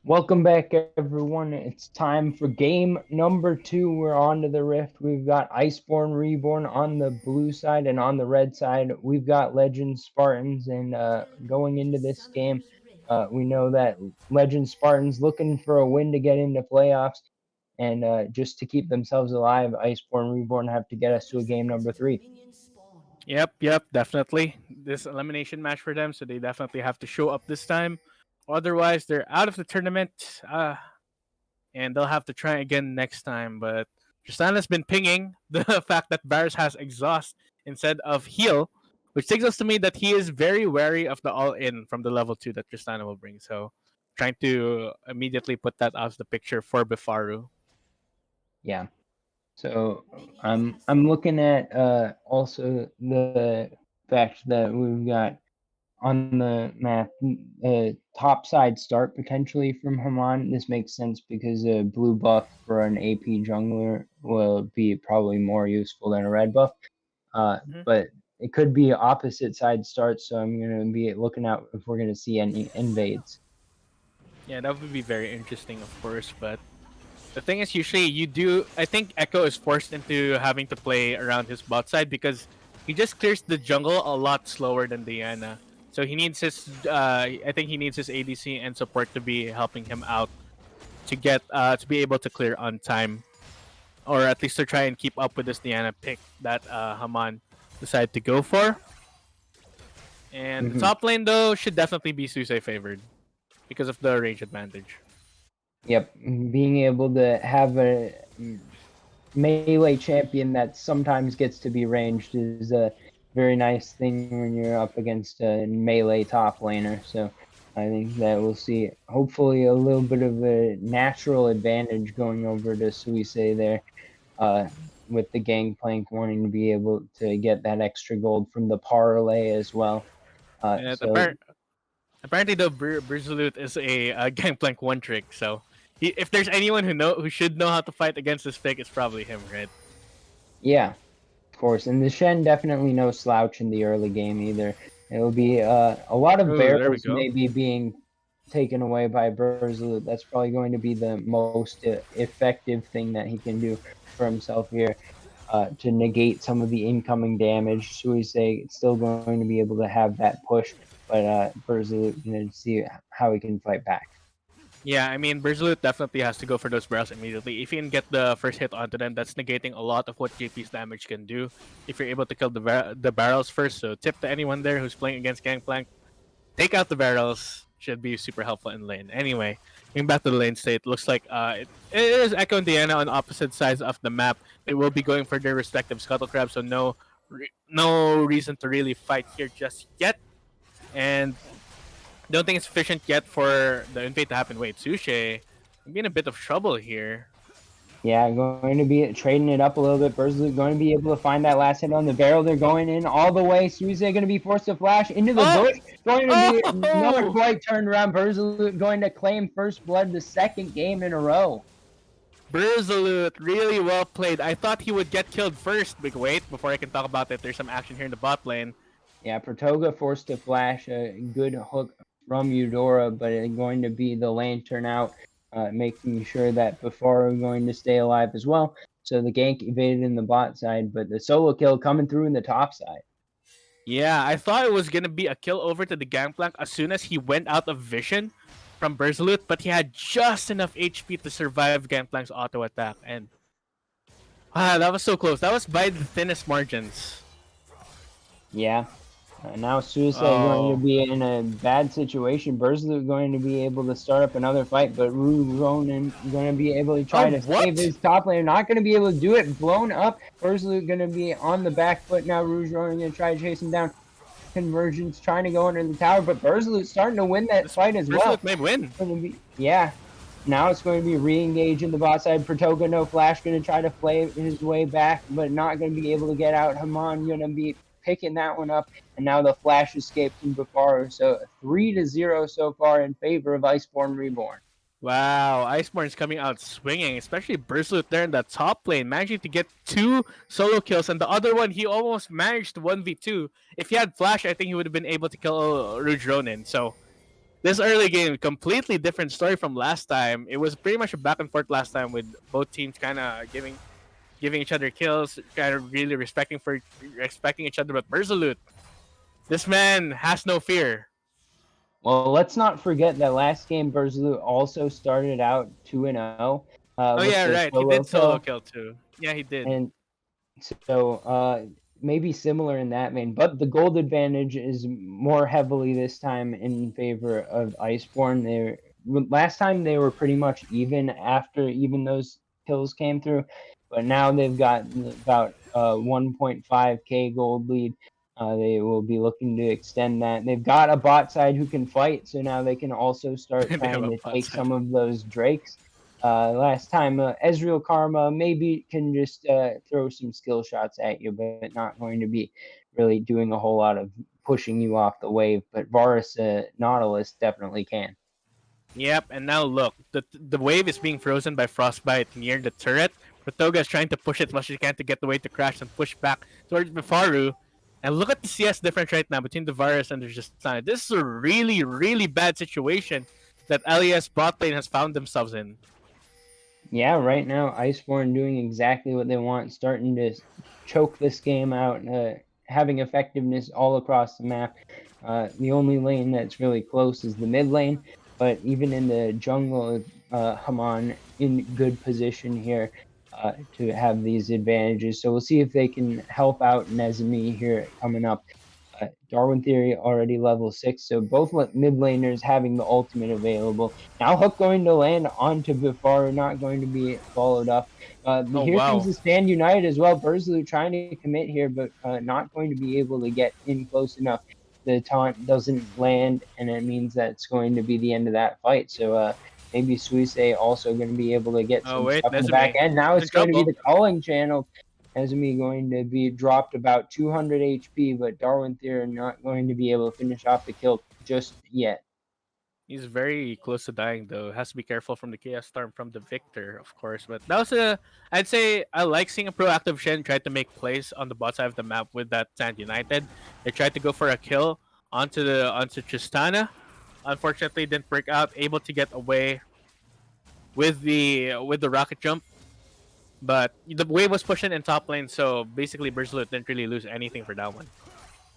Welcome back, everyone. It's time for game number 2. We're on to the Rift. We've got Iceborn, Reborn on the blue side, and on the red side, we've got Legend Spartans. And going into this game, we know that Legend Spartans looking for a win to get into playoffs. And just to keep themselves alive, Iceborn Reborn have to get us to a game number 3. Yep, definitely. This elimination match for them, so they definitely have to show up this time. Otherwise, they're out of the tournament, and they'll have to try again next time. But Tristana's been pinging the fact that Varus has exhaust instead of heal, which signals to me that he is very wary of the all-in from the level 2 that Tristana will bring. So, trying to immediately put that out of the picture for Bifaru. Yeah. So I'm looking at also the fact that we've got on the map top side start potentially from Haman. This makes sense because a blue buff for an AP jungler will be probably more useful than a red buff. But it could be opposite side starts, so I'm gonna be looking out if we're gonna see any invades. Yeah, that would be very interesting, of course. But the thing is, usually you do. I think Echo is forced into having to play around his bot side because he just clears the jungle a lot slower than Diana. So he needs his. I think he needs his ADC and support to be helping him out to get to be able to clear on time, or at least to try and keep up with this Diana pick that Haman decided to go for. And the top lane though should definitely be Suse favored because of the range advantage. Yep, being able to have a melee champion that sometimes gets to be ranged is a very nice thing when you're up against a melee top laner. So I think that we'll see hopefully a little bit of a natural advantage going over to Suisse there, with the Gangplank wanting to be able to get that extra gold from the parlay as well. And apparently, though, Brzlut is a Gangplank one trick. So, if there's anyone who should know how to fight against this pick, it's probably him, right? Yeah, of course. And the Shen definitely no slouch in the early game either. It'll be a lot of barrels maybe being taken away by Brzlut. That's probably going to be the most effective thing that he can do for himself here. To negate some of the incoming damage. Should we say it's still going to be able to have that push, but Brzlut, see how he can fight back. Yeah, I mean, Brzlut definitely has to go for those barrels immediately. If you can get the first hit onto them, that's negating a lot of what JP's damage can do. If you're able to kill the barrels first, so tip to anyone there who's playing against Gangplank, take out the barrels. Should be super helpful in lane. Anyway, going back to the lane state, looks like it is Echo and Diana on opposite sides of the map. They will be going for their respective scuttle crabs, so no reason to really fight here just yet. And don't think it's sufficient yet for the invade to happen. Wait, Sushi, I'm in a bit of trouble here. Yeah, going to be trading it up a little bit. Brzlut going to be able to find that last hit on the barrel. They're going in all the way. Suisse going to be forced to flash into the bush. Going to be not quite turned around. Brzlut going to claim first blood the second game in a row. Brzlut, really well played. I thought he would get killed first. But wait, before I can talk about that, there's some action here in the bot lane. Yeah, Pratoga forced to flash a good hook from Eudora, but it's going to be the lantern out. Making sure that Bifaru going to stay alive as well. So the gank evaded in the bot side, but the solo kill coming through in the top side. Yeah, I thought it was going to be a kill over to the Gangplank as soon as he went out of vision from Brzlut, but he had just enough HP to survive Gangplank's auto attack. And that was so close. That was by the thinnest margins. Yeah. Now Suicide going to be in a bad situation. Brzlut going to be able to start up another fight, but Ronan going to be able to try to save his top lane. Not going to be able to do it. Blown up. Brzlut going to be on the back foot now. Rouge Ronan going to try to chase him down. Convergence trying to go under the tower, but Brzlut starting to win that fight as well. Brzlut may win. Yeah. Now it's going to be re-engage in the bot side. Pratoga no flash going to try to play his way back, but not going to be able to get out. Haman going to be picking that one up, and now the flash escape from Bifaru. So 3-0 so far in favor of Iceborn Reborn. Wow, Iceborn's coming out swinging, especially Brzlut there in the top lane, managing to get 2 solo kills, and the other one he almost managed 1v2. If he had flash, I think he would have been able to kill Rouge Ronin. So this early game, completely different story from last time. It was pretty much a back and forth last time with both teams kind of giving each other kills, kind of really respecting each other. But Brzlut, this man has no fear. Well, let's not forget that last game Brzlut also started out 2-0. Oh with yeah, the right. He solo did solo kill, kill too. Yeah, he did. and so maybe similar in that vein, but the gold advantage is more heavily this time in favor of Iceborn. Last time they were pretty much even after even those kills came through, but now they've got about 1.5k gold lead. They will be looking to extend that. They've got a bot side who can fight, so now they can also start They have trying a to bot take side. some of those drakes. Last time, Ezreal Karma maybe can just throw some skill shots at you, but not going to be really doing a whole lot of pushing you off the wave. But Varus Nautilus definitely can. Yep, and now look, the wave is being frozen by Frostbite near the turret. Pratoga is trying to push it as much as he can to get the wave to crash and push back towards Bifaru. And look at the CS difference right now between the Varus and the Justine. This is a really, really bad situation that LES bot lane has found themselves in. Yeah, right now Iceborn doing exactly what they want, starting to choke this game out, having effectiveness all across the map. The only lane that's really close is the mid lane, but even in the jungle, Haman in good position here to have these advantages. So we'll see if they can help out Nezumi here coming up. Darwin Theory already level 6, so both mid laners having the ultimate available. Now Hook going to land onto Bifaru, not going to be followed up. Oh Here comes wow. the Stand United as well. Burzlu trying to commit here, but not going to be able to get in close enough. The taunt doesn't land, and it means that it's going to be the end of that fight. So maybe Suisse also going to be able to get Oh some wait, stuff in the back Nezumi. end. Now He's it's in going to be trouble. the calling channel. Ezumi going to be dropped about 200 HP, but Darwin Theer not going to be able to finish off the kill just yet. He's very close to dying though. Has to be careful from the Chaos Storm from the Victor, of course. But that was a I'd say I like seeing a proactive Shen try to make plays on the bot side of the map with that Sand United. They tried to go for a kill onto Tristana. Unfortunately didn't break out, able to get away with the rocket jump. But the wave was pushing in top lane, so basically Berserk didn't really lose anything for that one.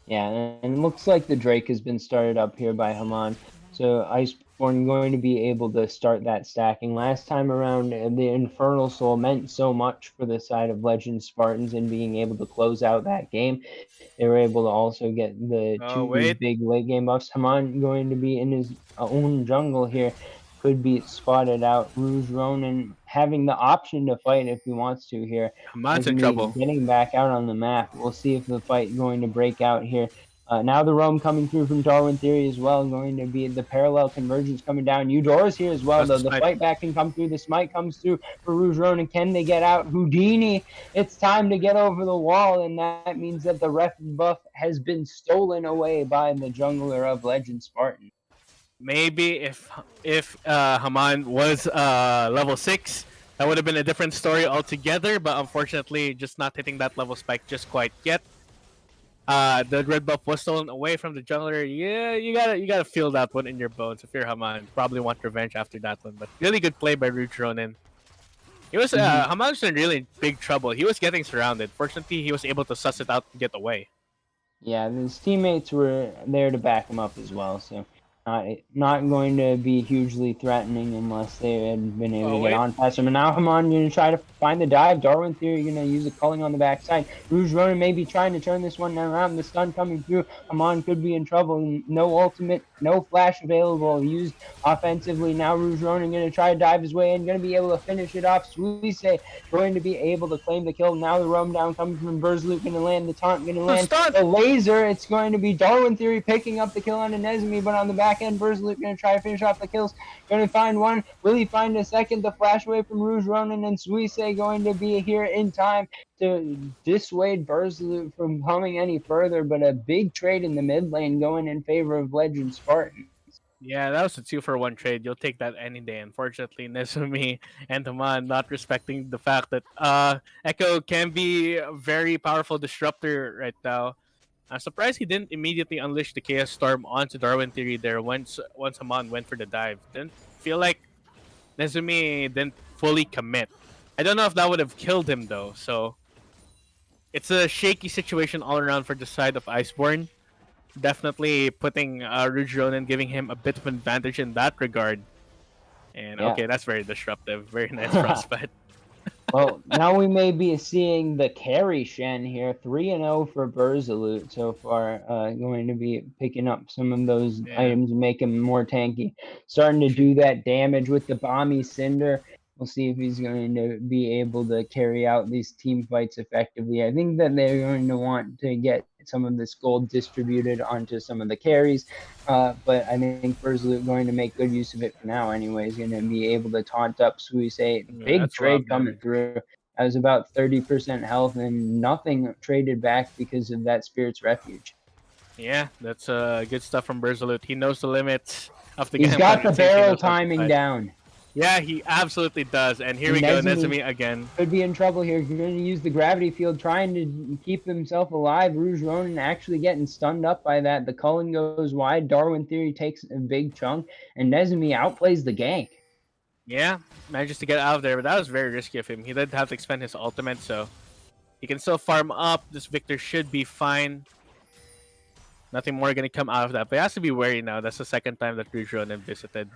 Yeah, and it looks like the Drake has been started up here by Haman. So Iceborn going to be able to start that stacking. Last time around, the Infernal Soul meant so much for the side of Legend Spartans and being able to close out that game. They were able to also get the Oh two wait, big late game buffs. Haman going to be in his own jungle here. Could be spotted out. Rouge Ronin having the option to fight if he wants to here. Haman's in Nezumi trouble. getting back out on the map. We'll see if the fight going to break out here. Now the roam coming through from Darwin Theory as well, going to be the parallel convergence coming down. Eudora's here as well, That's though. the The smite. fight back can come through. The smite comes through for Rouge Ronin. Can they get out? Houdini, it's time to get over the wall, and that means that the ref buff has been stolen away by the jungler of Legend Spartan. Maybe if Haman was level 6, that would have been a different story altogether. But unfortunately, just not hitting that level spike just quite yet. The red buff was stolen away from the jungler. Yeah, you gotta feel that one in your bones if you're Haman. Probably want revenge after that one. But really good play by Rouge Ronin. He was Mhm. Haman was in really big trouble. He was getting surrounded. Fortunately, he was able to suss it out and get away. Yeah, his teammates were there to back him up as well, so not going to be hugely threatening unless they had been able to Oh get wait, on past him. And now Hamon going to try to find the dive. Darwin Theory going to use a culling on the backside. Rouge Ronin may be trying to turn this one around. The stun coming through. Hamon could be in trouble. No ultimate, no flash available. Used offensively. Now Rouge Ronin going to try to dive his way in. Going to be able to finish it off. Suisse going to be able to claim the kill. Now the roam down coming from Burzloot going to land. The taunt going to the land. stun. The laser, it's going to be Darwin Theory picking up the kill on Nezumi, but on the back end, Burzloot going to try to finish off the kills. Going to find one. Will he find a second? The flash away from Rouge Ronin and Suisse going to be here in time to dissuade Burzloot from coming any further, but a big trade in the mid lane going in favor of Legend Spartan. Yeah, that was a 2-for-1 trade. You'll take that any day. Unfortunately, Nezumi and Haman not respecting the fact that Echo can be a very powerful disruptor right now. I'm surprised he didn't immediately unleash the Chaos Storm onto Darwin Theory there once Haman went for the dive. Didn't feel like Nezumi didn't fully commit. I don't know if that would have killed him though, so it's a shaky situation all around for the side of Iceborn. Definitely putting Rouge Ronin, giving him a bit of an advantage in that regard. And Yeah. okay, that's very disruptive. Very nice frostbite. Well, now we may be seeing the carry Shen here, 3-0 for Berzalut so far. Going to be picking up some of those Yeah. items and make him more tanky. Starting to do that damage with the Bomby Cinder. We'll see if he's going to be able to carry out these team fights effectively. I think that they're going to want to get some of this gold distributed onto some of the carries. But I think Berzalut going to make good use of it for now anyway. He's going to be able to taunt up Suise. Yeah, Big that's a lot trade of coming damage. through. I was about 30% health and nothing traded back because of that Spirit's Refuge. Yeah, that's good stuff from Berzalut. He knows the limits of the He's got Gangplank. the It seems he barrel knows how to timing fight. down. Yeah, he absolutely does. And here And we go, Nezumi Nezumi again. could be in trouble here. He's going to use the gravity field trying to keep himself alive. Rouge Ronin actually getting stunned up by that. The Cullen goes wide. Darwin Theory takes a big chunk. And Nezumi outplays the gank. Yeah, manages to get out of there, but that was very risky of him. He did have to expend his ultimate, so he can still farm up. This Victor should be fine. Nothing more gonna come out of that, but he has to be wary now. That's the second time that Rouge Ronin visited.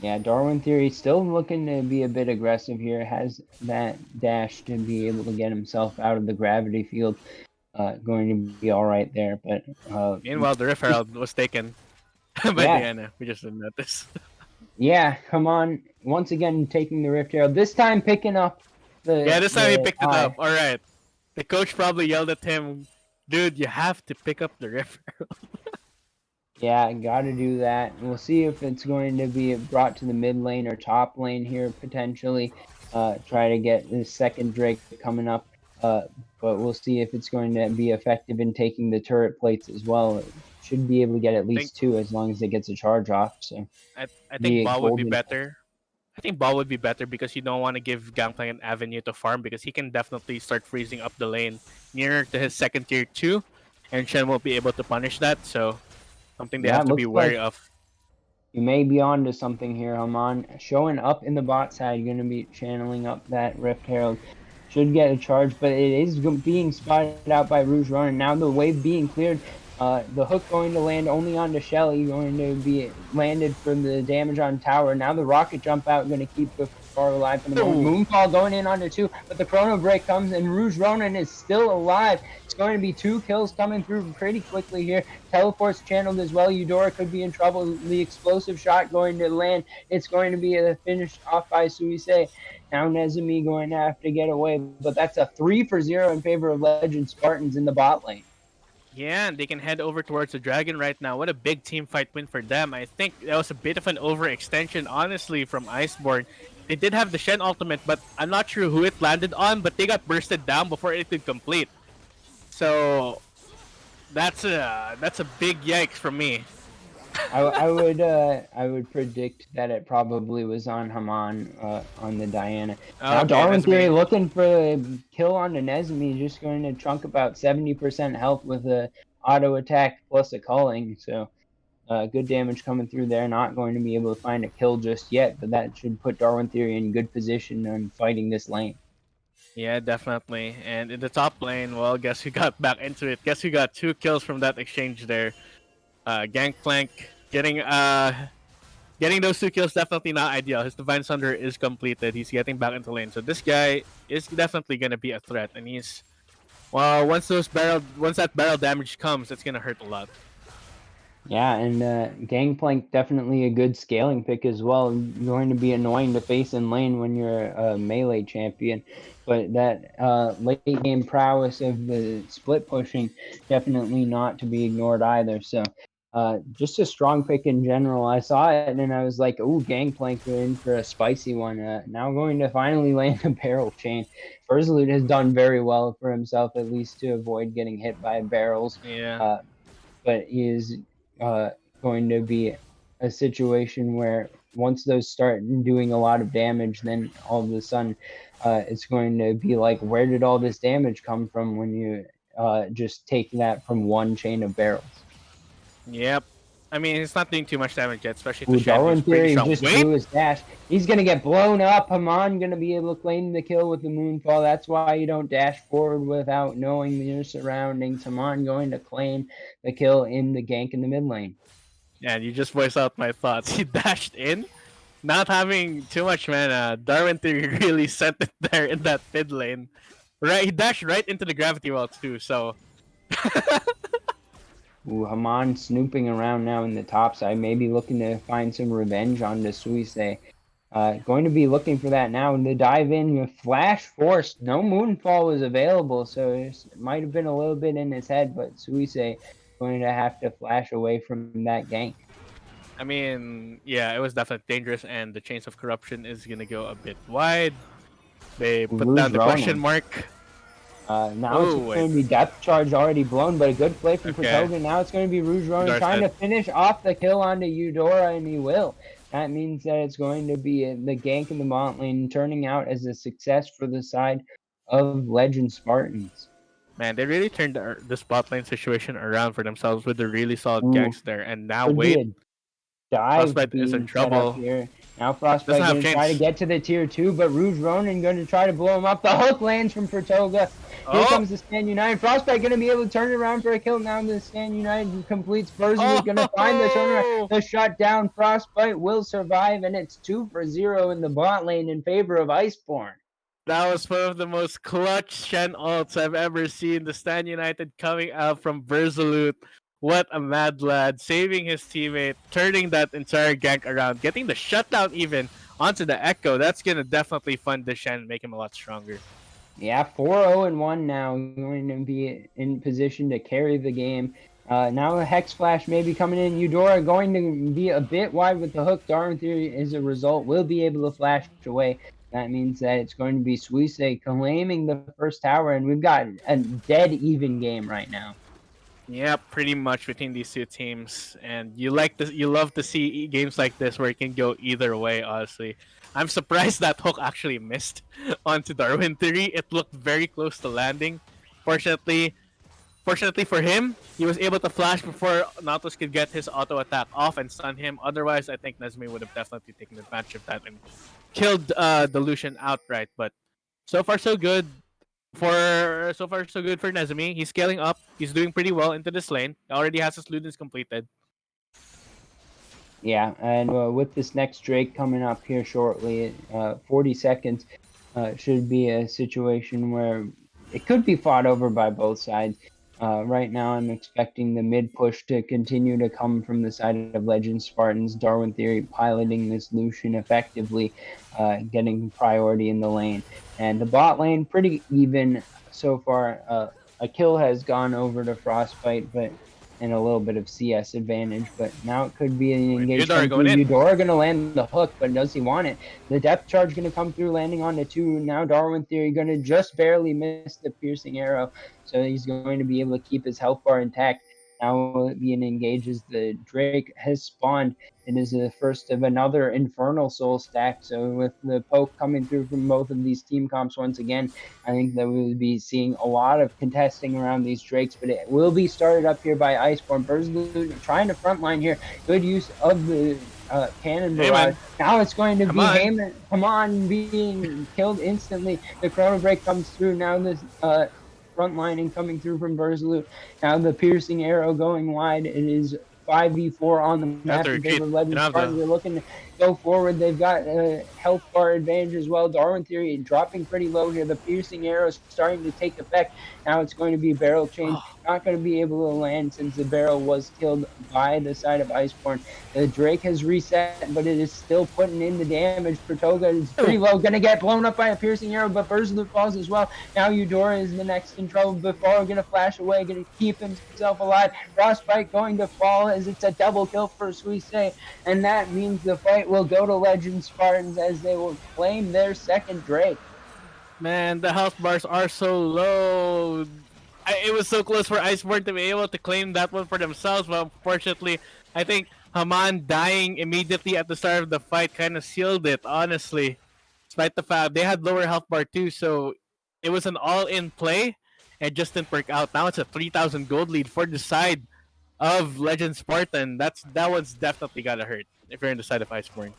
Yeah, Darwin Theory still looking to be a bit aggressive here. Has that dash to be able to get himself out of the gravity field. Going to be all right there. But Meanwhile, the Rift Herald was taken by yeah, Diana. We just didn't notice. yeah, come on. Once again, taking the Rift Herald. This time picking up Yeah, this time he picked it eye. up. All right. The coach probably yelled at him, "Dude, you have to pick up the Rift Herald." Yeah, got to do that. We'll see if it's going to be brought to the mid lane or top lane here potentially. Try to get the second Drake coming up. But we'll see if it's going to be effective in taking the turret plates as well. It should be able to get at least two as long as it gets a charge off. So I think be Ball would be golden. better. I think Ball would be better because you don't want to give Gangplank an avenue to farm because he can definitely start freezing up the lane nearer to his second tier 2, and Shen won't be able to punish that. So something they Yeah, have to be looks wary like of. you may be on to something here, Haman. Showing up in the bot side, you're going to be channeling up that Rift Herald. Should get a charge, but it is being spotted out by Rouge Ronin. Now the wave being cleared. The hook going to land only onto Shelly, going to be landed for the damage on tower. Now the rocket jump out, going to keep the far alive for the moment. Moonfall going in onto 2, but the chrono break comes and Rouge Ronin is still alive. It's going to be 2 kills coming through pretty quickly here. Teleport's channeled as well. Eudora could be in trouble. The explosive shot going to land. It's going to be finished off by Suise. Now Nezumi going to have to get away, but that's a 3-for-0 in favor of Legend Spartans in the bot lane. Yeah, and they can head over towards the Dragon right now. What a big team fight win for them. I think that was a bit of an overextension, honestly, from Iceborn. They did have the Shen ultimate, but I'm not sure who it landed on, but they got bursted down before it could complete. So that's a big yikes from me. I would predict that it probably was on Haman on the Diana. Now Darwin Theory looking for a kill on the Nezumi, just going to chunk about 70% health with a auto attack plus a culling. So good damage coming through there. Not going to be able to find a kill just yet, but that should put Darwin Theory in good position on fighting this lane. Yeah, definitely. And in the top lane, well, guess who got back into it? Guess who got 2 kills from that exchange there? Gangplank getting those 2 kills definitely not ideal. His Divine Sunder is completed. He's getting back into lane. So this guy is definitely gonna be a threat, and he's once that barrel damage comes, it's gonna hurt a lot. Yeah, and Gangplank definitely a good scaling pick as well. Going to be annoying to face in lane when you're a melee champion, but that late game prowess of the split pushing definitely not to be ignored either. So just a strong pick in general. I saw it and I was like, "Ooh, Gangplank in for a spicy one." Now going to finally land a barrel chain. Berzalut has done very well for himself, at least to avoid getting hit by barrels. Yeah. But he is going to be a situation where once those start doing a lot of damage, then all of a sudden it's going to be like, where did all this damage come from when you just take that from one chain of barrels? Yep. I mean, it's not doing too much damage yet, especially to Shen. Darwin Theory just blew his dash. He's going to get blown up. Haman going to be able to claim the kill with the Moonfall. That's why you don't dash forward without knowing your surroundings. Haman going to claim the kill in the gank in the mid lane. Yeah, you just voiced out my thoughts. He dashed in, not having too much mana, Darwin Theory really sent it there in that mid lane. Right, he dashed right into the gravity well too. So Ooh, Haman snooping around now in the top side, maybe looking to find some revenge on the Suisse. Going to be looking for that now to dive in with Flash Force. No Moonfall was available, so it might have been a little bit in his head, but Suisse going to have to flash away from that gank. I mean, yeah, it was definitely dangerous, and the chains of corruption is gonna go a bit wide. They put Rouge down the question Ronin. mark. Now it's Oh wait, going to be Depth Charge already blown, but a good play from okay. Pratoga. Now it's going to be Rouge Ronin Darth trying said, to finish off the kill onto Eudora, and he will. That means that it's going to be the gank in the bot lane turning out as a success for the side of Legend Spartans. man, they really turned the spot lane situation around for themselves with the really solid Ooh, ganks there. And now could be wait, a dive Frostbite is in being set up trouble. here. Now Doesn't Frostbite have going to try to chains. get to the tier 2, but Rouge Ronin going to try to blow him up. The hook lands from Pratoga. Here Oh, comes the Stand United. Frostbite going to be able to turn it around for a kill. Now the Stand United completes. Berserk going to find the turnaround. The shutdown. Frostbite will survive, and it's 2-0 in the bot lane in favor of Iceborn. that was one of the most clutch Shen ults I've ever seen. The Stan United coming out from Bersalute. What a mad lad, saving his teammate, turning that entire gank around, getting the shutdown even onto the Echo. That's gonna definitely fund the Shen and make him a lot stronger. Yeah, 4-0-1 now. Going to be in position to carry the game. Now a Hex Flash may be coming in. Eudora going to be a bit wide with the hook. Darwin Theory, as a result, will be able to flash away. That means that it's going to be Suisse claiming the first tower, and we've got a dead even game right now. Yeah, pretty much between these two teams, and you like this. You love to see games like this where it can go either way. Honestly, I'm surprised that hook actually missed onto Darwin Theory. It looked very close to landing. Fortunately, Fortunately for him, he was able to flash before Nautilus could get his auto attack off and stun him. Otherwise, I think Nezmi would have definitely taken advantage of that and killed the Lucian outright. But so far, so good. So far, so good for Nezmi. He's scaling up. He's doing pretty well into this lane. He already has his Ludens completed. Yeah, and with this next Drake coming up here shortly, 40 seconds, should be a situation where it could be fought over by both sides. Right now, I'm expecting the mid push to continue to come from the side of Legend Spartans. Darwin Theory piloting this Lucian effectively, getting priority in the lane. And the bot lane, pretty even so far. A kill has gone over to Frostbite, but and a little bit of CS advantage, but now it could be an engagement. Eudora going in. Eudora going to land the hook, but does he want it? The depth charge going to come through, landing on the 2. Now Darwin Theory going to just barely miss the piercing arrow, so he's going to be able to keep his health bar intact. Now being engaged as the Drake has spawned. It is the first of another Infernal Soul stack. So with the poke coming through from both of these team comps once again, I think that we will be seeing a lot of contesting around these Drakes, but it will be started up here by Iceborn. Bersalute trying to frontline here. Good use of the cannon barrage. Now it's going to be Heyman. Come on, being killed instantly. The Chrono Break comes through. Now this frontlining coming through from Bersalute. Now the piercing arrow going wide. It is 5v4 on the map in favor of Legend Spartans. They're looking to go forward. They've got a health bar advantage as well. Darwin Theory dropping pretty low here. The piercing arrow is starting to take effect. Now it's going to be barrel change. Not going to be able to land since the barrel was killed by the side of Iceborn. The Drake has reset, but it is still putting in the damage. Pratoga is pretty low. Going to get blown up by a piercing arrow, but Bersalute falls as well. Now Eudora is the next in trouble. Before going to flash away, going to keep himself alive. Frostbite going to fall as it's a double kill for Suisse, and that means the fight will go to Legend Spartans as they will claim their second Drake. Man, the health bars are so low. It was so close for Iceborn to be able to claim that one for themselves, but unfortunately, I think Haman dying immediately at the start of the fight kind of sealed it, honestly. Despite the fact they had lower health bar too, so it was an all-in play and just didn't work out. Now it's a 3,000 gold lead for the side of Legend Spartan. That one's definitely gotta hurt if you're in the side of Iceborn.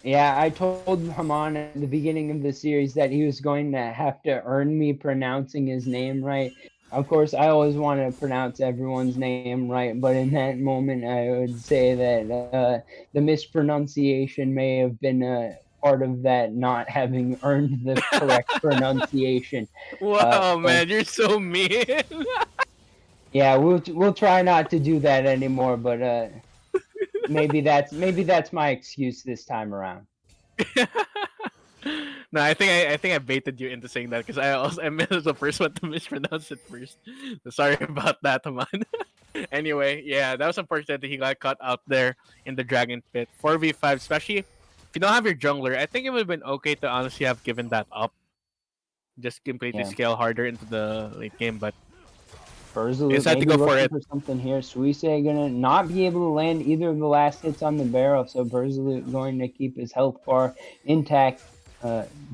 Yeah, I told Haman at the beginning of the series that he was going to have to earn me pronouncing his name right. Of course, I always want to pronounce everyone's name right, but in that moment, I would say that the mispronunciation may have been part of that not having earned the correct pronunciation. Wow, So man, you're so mean. yeah, we'll try not to do that anymore. But maybe that's my excuse this time around. No, I think I baited you into saying that because I was the first one to mispronounce it first. So sorry about that, man. Anyway, yeah, that was unfortunate that he got caught out there in the dragon pit. 4v5, especially if you don't have your jungler, I think it would have been okay to honestly have given that up. Just completely Yeah. scale harder into the late game, but you Berzalut just had to maybe go for looking it. for something here. Suisse gonna not be able to land either of the last hits on the barrel, so Berzalut going to keep his health bar intact.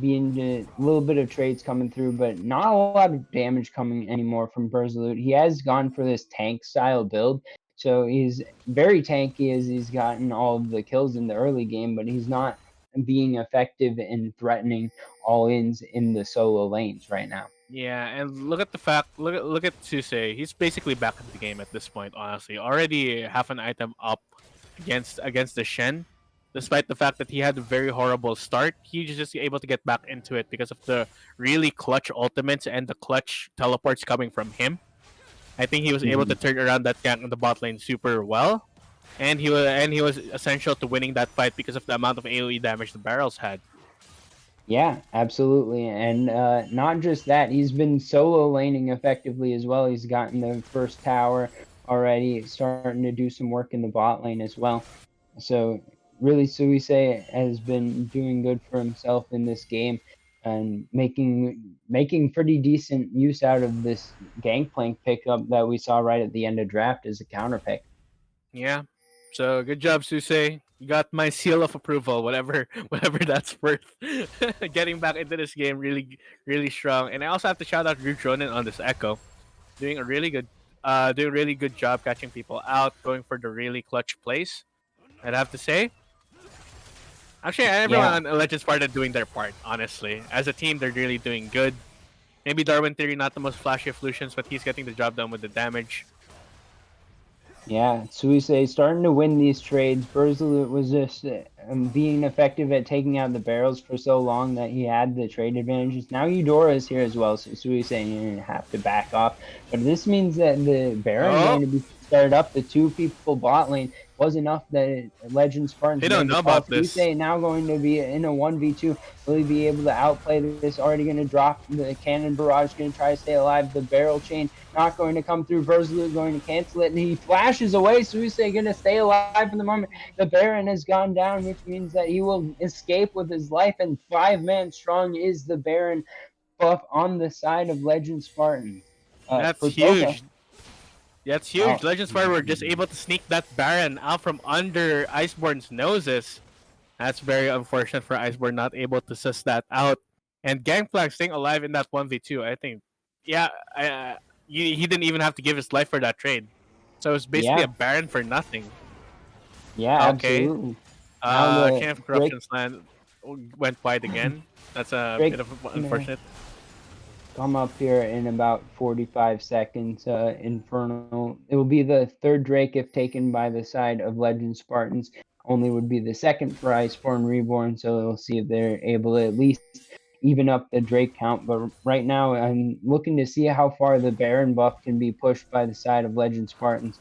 Being a little bit of trades coming through, but not a lot of damage coming anymore from Berzalut. He has gone for this tank style build, so he's very tanky as he's gotten all of the kills in the early game, but he's not being effective in threatening all ins in the solo lanes right now. Yeah, and look at the fact. Look at Suse. He's basically back in the game at this point. Honestly, already half an item up against the Shen. Despite the fact that he had a very horrible start, he's just able to get back into it because of the really clutch ultimates and the clutch teleports coming from him. I think he was able to Mhm. turn around that gank in the bot lane super well, and he was essential to winning that fight because of the amount of AOE damage the barrels had. Yeah, absolutely. And not just that, he's been solo laning effectively as well. He's gotten the first tower already, starting to do some work in the bot lane as well. So really, Suise has been doing good for himself in this game and making pretty decent use out of this gangplank pickup that we saw right at the end of draft as a counter pick. Yeah. So good job, Suse. You got my seal of approval, whatever whatever that's worth. Getting back into this game really really strong. And I also have to shout out Rude Ronin on this echo. Doing a really good job catching people out, going for the really clutch plays. I'd have to say. Actually, Yeah, everyone on Legends started doing their part, honestly. As a team, they're really doing good. Maybe Darwin Theory not the most flashy of solutions, but he's getting the job done with the damage. yeah, Suisse starting to win these trades. Berzalut was just being effective at taking out the barrels for so long that he had the trade advantages. Now Eudora is here as well, so Suisse you have to back off. But this means that the Baron Oh, going to be started up. The two people bot lane was enough that Legend Spartans they don't made the know call. about Suisse this. now going to be in a 1v2. Will he be able to outplay this? Already going to drop the cannon barrage, going to try to stay alive. The barrel chain not going to come through. Berzalut going to cancel it, and he flashes away. Suisse going to stay alive for the moment. The Baron has gone down, which means that he will escape with his life, and 5-man strong is the Baron buff on the side of Legend Spartans. That's For Toka, huge. That's huge. oh, Legends Fire were just able to sneak that Baron out from under Iceborn's noses. That's very unfortunate for Iceborn not able to suss that out. And Gangplank staying alive in that 1v2, I think. Yeah, he didn't even have to give his life for that trade. So it's basically a yeah, Baron for nothing. yeah, Okay. absolutely. Now the Chain of Drake Corruption's land went wide again. That's a bit Drake of gonna unfortunate. come up here in about 45 seconds. Infernal. It will be the third Drake if taken by the side of Legend Spartans. Only would be the second for Iceborn Reborn, so we'll see if they're able to at least even up the Drake count. But right now, I'm looking to see how far the Baron buff can be pushed by the side of Legend Spartans.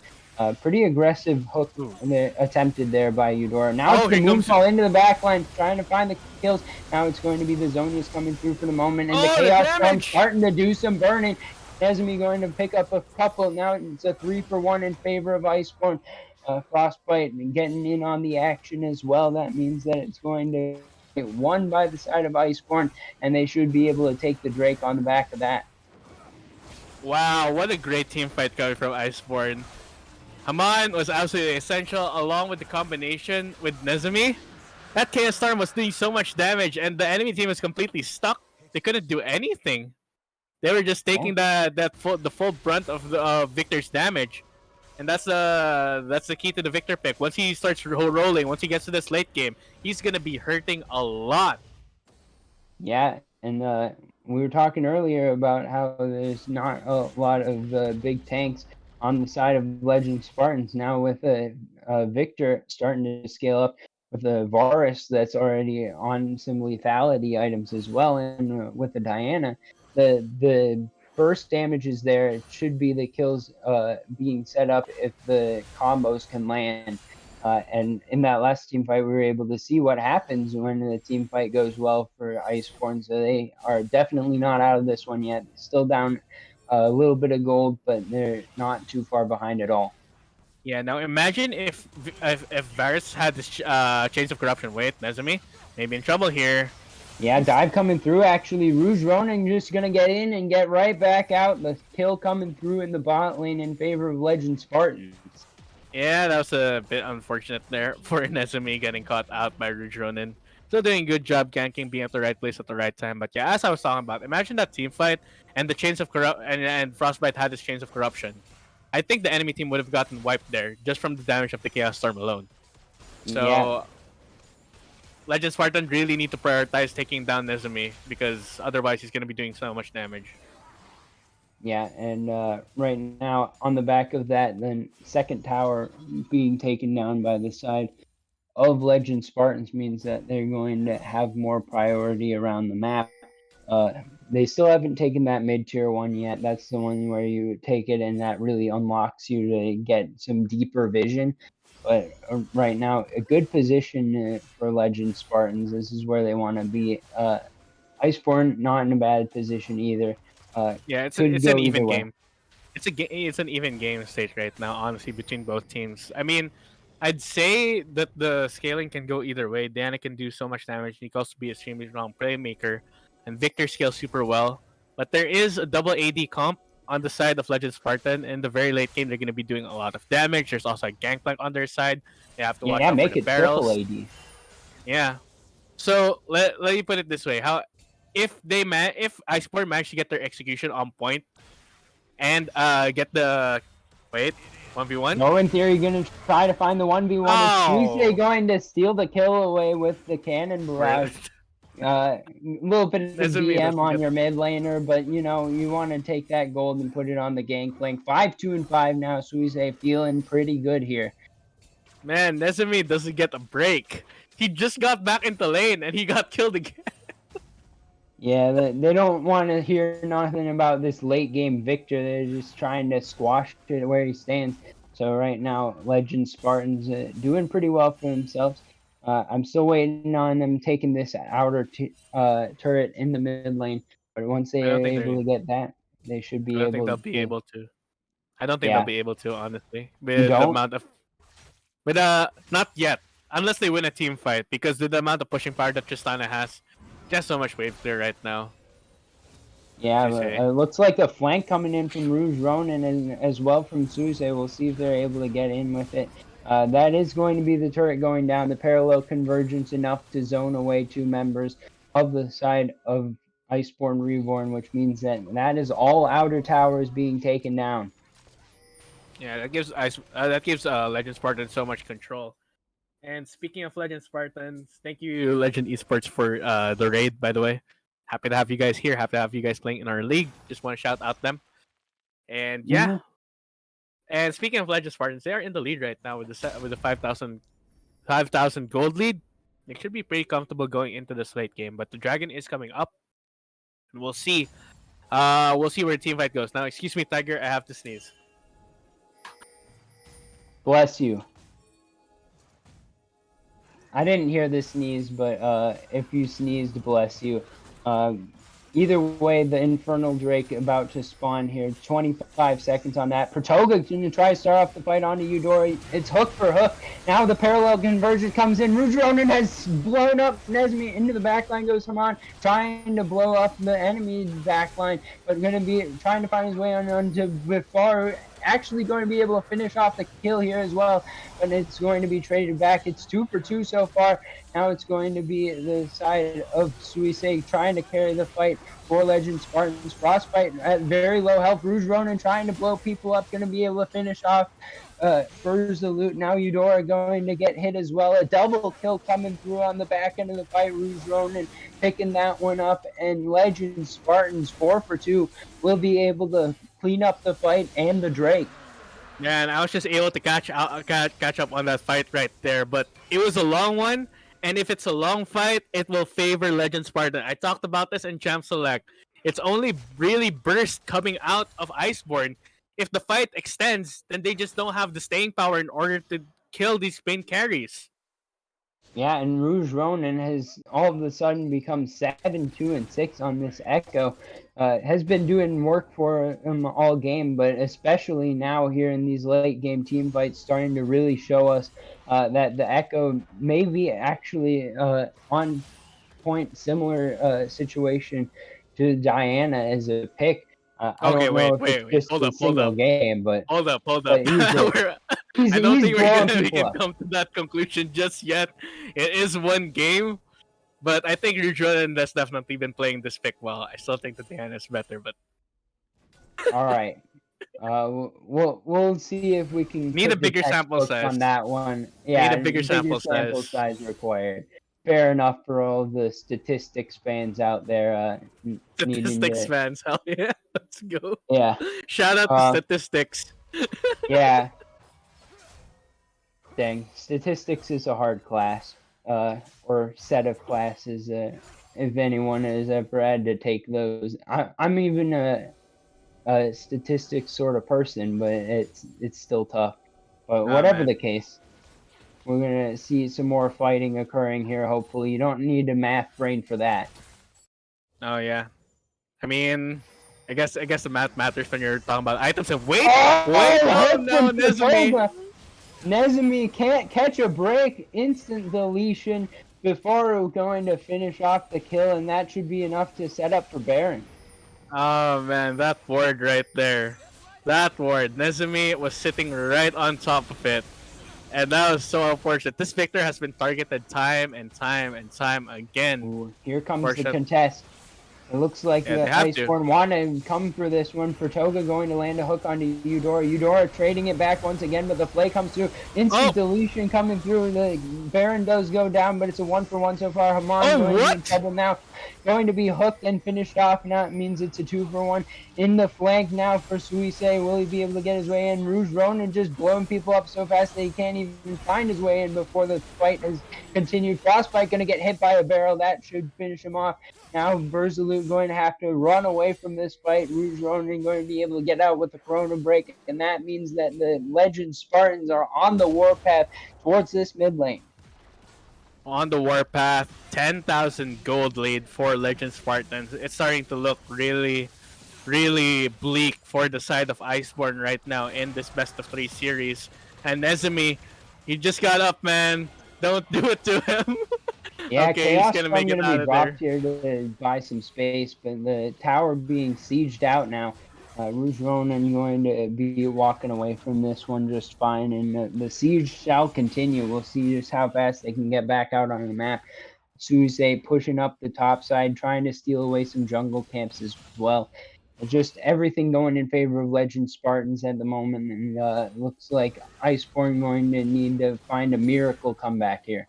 Pretty aggressive hook Ooh. attempted there by Eudora. Now it's Oh, the here comes. Moonfall into the backline, trying to find the kills. Now it's going to be the Zonias coming through for the moment, and the Oh, the Chaos Storm damage! starting to do some burning. Nezumi going to pick up a couple. Now it's a 3-for-1 in favor of Iceborn. Frostbite and getting in on the action as well. That means that it's going to get won by the side of Iceborn, and they should be able to take the Drake on the back of that. Wow, what a great team fight coming from Iceborn. Haman was absolutely essential along with the combination with Nezumi. That Chaos Storm was doing so much damage and the enemy team was completely stuck. They couldn't do anything. They were just Yeah. taking the full brunt of the Victor's damage. And that's the key to the Victor pick. Once he starts rolling, once he gets to this late game, he's gonna be hurting a lot. Yeah, And we were talking earlier about how there's not a lot of big tanks on the side of Legend Spartans. Now with Victor starting to scale up with the Varus that's already on some lethality items as well, and with the Diana, the burst damage is there. It should be the kills being set up if the combos can land. And in that last team fight, we were able to see what happens when the team fight goes well for Iceborn. So they are definitely not out of this one yet. Still down a little bit of gold, but they're not too far behind at all. Yeah, now imagine if Varus had this Chains of Corruption. Wait, Nezumi, maybe in trouble here. Yeah, dive coming through. Actually, Rouge Ronin just gonna get in and get right back out. The kill coming through in the bot lane in favor of Legend Spartans. Yeah, that was a bit unfortunate there for Nezumi getting caught out by Rouge Ronin. Still doing a good job ganking, being at the right place at the right time. But yeah, as I was talking about, imagine that team fight and the Chains of and Frostbite had this Chains of Corruption. I think the enemy team would have gotten wiped there just from the damage of the Chaos Storm alone. So Yeah. Legend Spartan really need to prioritize taking down Nezumi because otherwise he's going to be doing so much damage. Yeah, and right now on the back of that, then second tower being taken down by the side of Legend Spartans means that they're going to have more priority around the map. They still haven't taken that mid-tier one yet. That's the one where you take it and that really unlocks you to get some deeper vision. But right now, a good position for Legend Spartans. This is where they want to be. Iceborn, not in a bad position either. Yeah, it's Could it's go an even either way. game. It's an even game state right now, honestly, between both teams. I mean, I'd say that the scaling can go either way. Diana can do so much damage. He can also be a extremely strong playmaker, and Victor scales super well. But there is a double AD comp on the side of Legend Spartan. In the very late game, they're going to be doing a lot of damage. There's also a Gangplank on their side. They have to watch Yeah, out for make the it triple barrels. AD. Yeah. So let me put it this way: how if Iceborn manage to get their execution on point and get the wait 1v1. No, in theory, gonna try to find the 1v1. Is Suisse Oh, going to steal the kill away with the cannon barrage? A little bit of Nezumi DM doesn't on get your mid laner, but you know, you want to take that gold and put it on the gangplank. 5-2-5 now. Suisse feeling pretty good here. man. Nezumi doesn't get a break. He just got back into lane and he got killed again. Yeah, they don't want to hear nothing about this late game victor. They're just trying to squash it where he stands. So right now, Legend Spartans doing pretty well for themselves. I'm still waiting on them taking this outer turret in the mid lane. But once I they are don't think able they. to get that, they should I be don't think they'll able be to. able to. I don't think they'll Yeah, be able to, honestly, you with the don't. amount of. But not yet, unless they win a team fight, because with the amount of pushing power that Tristana has, just so much wave clear right now. Yeah, Suisse. looks like a flank coming in from Rouge Ronin and as well from Suisse. We'll see if they're able to get in with it. That is going to be the turret going down. The parallel convergence enough to zone away two members of the side of Iceborn Reborn, which means that is all outer towers being taken down. Yeah, that gives Legend Spartan so much control. And speaking of Legend Spartans, thank you Legend Esports for the raid. By the way, happy to have you guys here. Happy to have you guys playing in our league. Just want to shout out them. And yeah, Mm-hmm. and speaking of Legend Spartans, they are in the lead right now with the 5,000 gold lead. They should be pretty comfortable going into this late game. But the dragon is coming up, and we'll see. We'll see where the team fight goes. Now, excuse me, Tiger, I have to sneeze. Bless you. I didn't hear the sneeze, but if you sneezed, bless you. Either way, the Infernal Drake about to spawn here. 25 seconds on that. Pratoga going to try to start off the fight onto Eudora. It's hook for hook. Now the parallel conversion comes in. Rouge Ronin has blown up Nezmi into the backline. Goes Haman trying to blow up the enemy backline, but going to be trying to find his way onto Bifar. Actually going to be able to finish off the kill here as well, but it's going to be traded back. It's 2 for 2 so far. Now it's going to be the side of Suisse trying to carry the fight for Legend Spartans. Frostbite at very low health. Rouge Ronin trying to blow people up, going to be able to finish off Bersalute. Now Eudora going to get hit as well. A double kill coming through on the back end of the fight. Rouge Ronin picking that one up, and Legend Spartans 4 for 2 will be able to clean up the fight and the Drake. Yeah, and I was just able to catch up on that fight right there, but it was a long one. And if it's a long fight, it will favor Legend Spartan. I talked about this in Champ Select. It's only really burst coming out of Iceborn. If the fight extends, then they just don't have the staying power in order to kill these main carries. Yeah, and Rouge Ronin has all of a sudden become 7-2-6 on this Echo. Has been doing work for him all game, but especially now here in these late game team fights, starting to really show us that the Echo may be actually on point, similar situation to Diana as a pick. I Okay, don't know wait, if it's wait. just Hold a up, hold single up. game, but Hold up. he's I don't he's think blowing we people can up. come to that conclusion just yet. It is one game, but I think Rujon has definitely been playing this pick well. I still think that Diana is better, but All right. We'll see if we can need a put the bigger sample textbooks size. on that one. Need Yeah, a bigger sample sample size. size required. Fair enough for all the statistics fans out there needing Statistics to. fans, hell yeah, let's go. Yeah, Shout out to statistics. yeah. Dang, statistics is a hard class, or set of classes. If anyone has ever had to take those, I'm even a statistics sort of person, but it's still tough. But whatever Man. the case, we're gonna see some more fighting occurring here. Hopefully, you don't need a math brain for that. Oh yeah. I mean, I guess the math matters when you're talking about items. Of wait, Oh, no, Nezumi. Nezumi can't catch a break. Instant deletion before going to finish off the kill, and that should be enough to set up for Baron. Oh man, that ward right there. That ward. Nezumi was sitting right on top of it. And that was so unfortunate. This Victor has been targeted time and time and time again. Ooh, here comes the contest. It looks like the Iceborn want to come for this one. For Toga going to land a hook onto Eudora. Eudora trading it back once again, but the play comes through. Instant deletion coming through. The Baron does go down, but it's a 1-for-1 so far. Haman going to be in trouble now. Going to be hooked and finished off. Now it means it's a 2-for-1. In the flank now for Suise. Will he be able to get his way in? Rouge Ronin just blowing people up so fast that he can't even find his way in before the fight has continued. Frostbite going to get hit by a barrel. That should finish him off. Now Bersalute going to have to run away from this fight. Rouge Ronin going to be able to get out with the Corona break, and that means that the Legend Spartans are on the warpath towards this mid lane. On the warpath, 10,000 gold lead for Legend Spartans. It's starting to look really, really bleak for the side of Iceborn right now in this best of 3 series. And Nezumi, he just got up, man. Don't do it to him. Yeah, okay, Chaos he's gonna make it be out of dropped there. here to buy some space, but the tower being sieged out now. Rouge Ronin going to be walking away from this one just fine, and the siege shall continue. We'll see just how fast they can get back out on the map. Suise pushing up the top side, trying to steal away some jungle camps as well. Just everything going in favor of Legend Spartans at the moment, and looks like Iceborn going to need to find a miracle comeback here.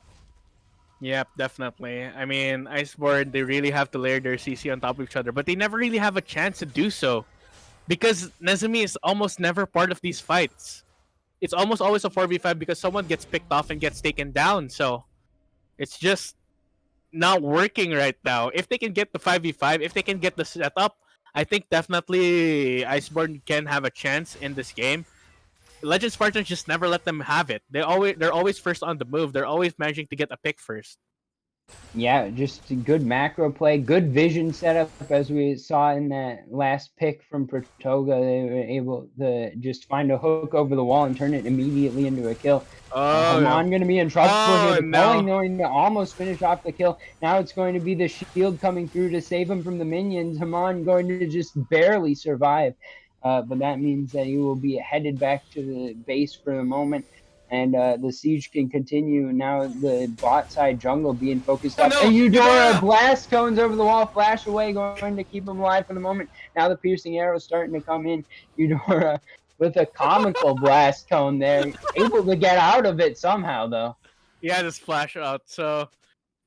Yep, definitely. I mean, Iceborn, they really have to layer their CC on top of each other, but they never really have a chance to do so. Because Nezumi is almost never part of these fights. It's almost always a 4v5 because someone gets picked off and gets taken down. So it's just not working right now. If they can get the 5v5, if they can get the setup, I think definitely Iceborn can have a chance in this game. Legend Spartans just never let them have it. They're always first on the move. They're always managing to get a pick first. Yeah, just a good macro play, good vision setup, as we saw in that last pick from Pratoga. They were able to just find a hook over the wall and turn it immediately into a kill. Haman going to be in trouble here. The Culling going to almost finish off the kill. Now it's going to be the shield coming through to save him from the minions. Haman going to just barely survive. But that means that he will be headed back to the base for the moment. And the siege can continue. Now the bot side jungle being focused up. And Eudora blast cones over the wall, flash away, going to keep him alive for the moment. Now the piercing arrow starting to come in. Eudora with a comical blast cone there. Able to get out of it somehow, though. He had his flash out, so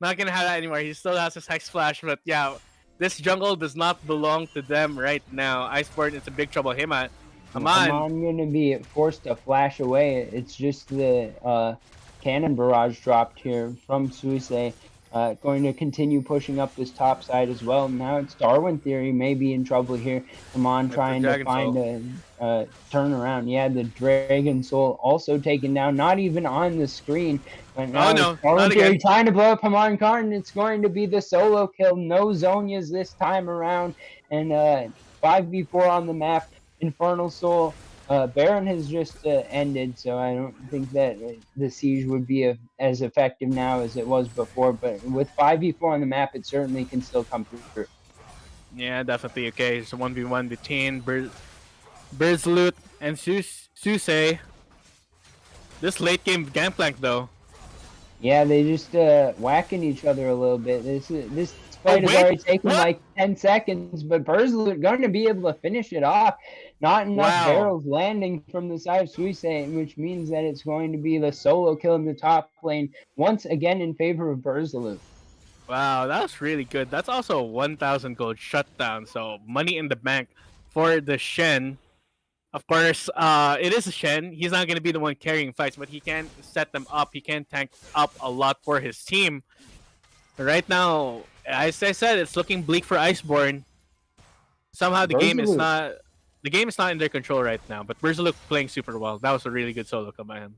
not gonna have that anymore. He still has his Hex Flash, but yeah, this jungle does not belong to them right now. Iceborn is in big trouble. Hey man, come on. I'm going to be forced to flash away. It's just the cannon barrage dropped here from Suisse. Going to continue pushing up this top side as well. Now it's Darwin Theory maybe in trouble here. Amon With the trying to Dragon find Soul. a turnaround. Yeah, the Dragon Soul also taken down, not even on the screen. But now Oh it's no, Darwin not Theory again. trying to blow up Hamon Karn. It's going to be the solo kill. No Zonias this time around. And 5v4 on the map. Infernal Soul. Baron has just ended, so I don't think that the siege would be as effective now as it was before. But with 5v4 on the map, it certainly can still come through. Yeah, definitely. Okay, it's a 1v1 between Birzloot and Susei. This late game Gangplank though. Yeah, they just whacking each other a little bit. This fight has wait, already taken what? like 10 seconds, but Burzlut going to be able to finish it off. Not enough Wow. barrels landing from the side of Suisse, which means that it's going to be the solo kill in the top lane once again in favor of Burzlut. Wow, that was really good. That's also a 1,000 gold shutdown, so money in the bank for the Shen. Of course, it is a Shen. He's not going to be the one carrying fights, but he can set them up. He can tank up a lot for his team. Right now, as I said, it's looking bleak for Iceborn. Somehow Burzlut, the game is not in their control right now. But Berzeluk playing super well. That was a really good solo come by him.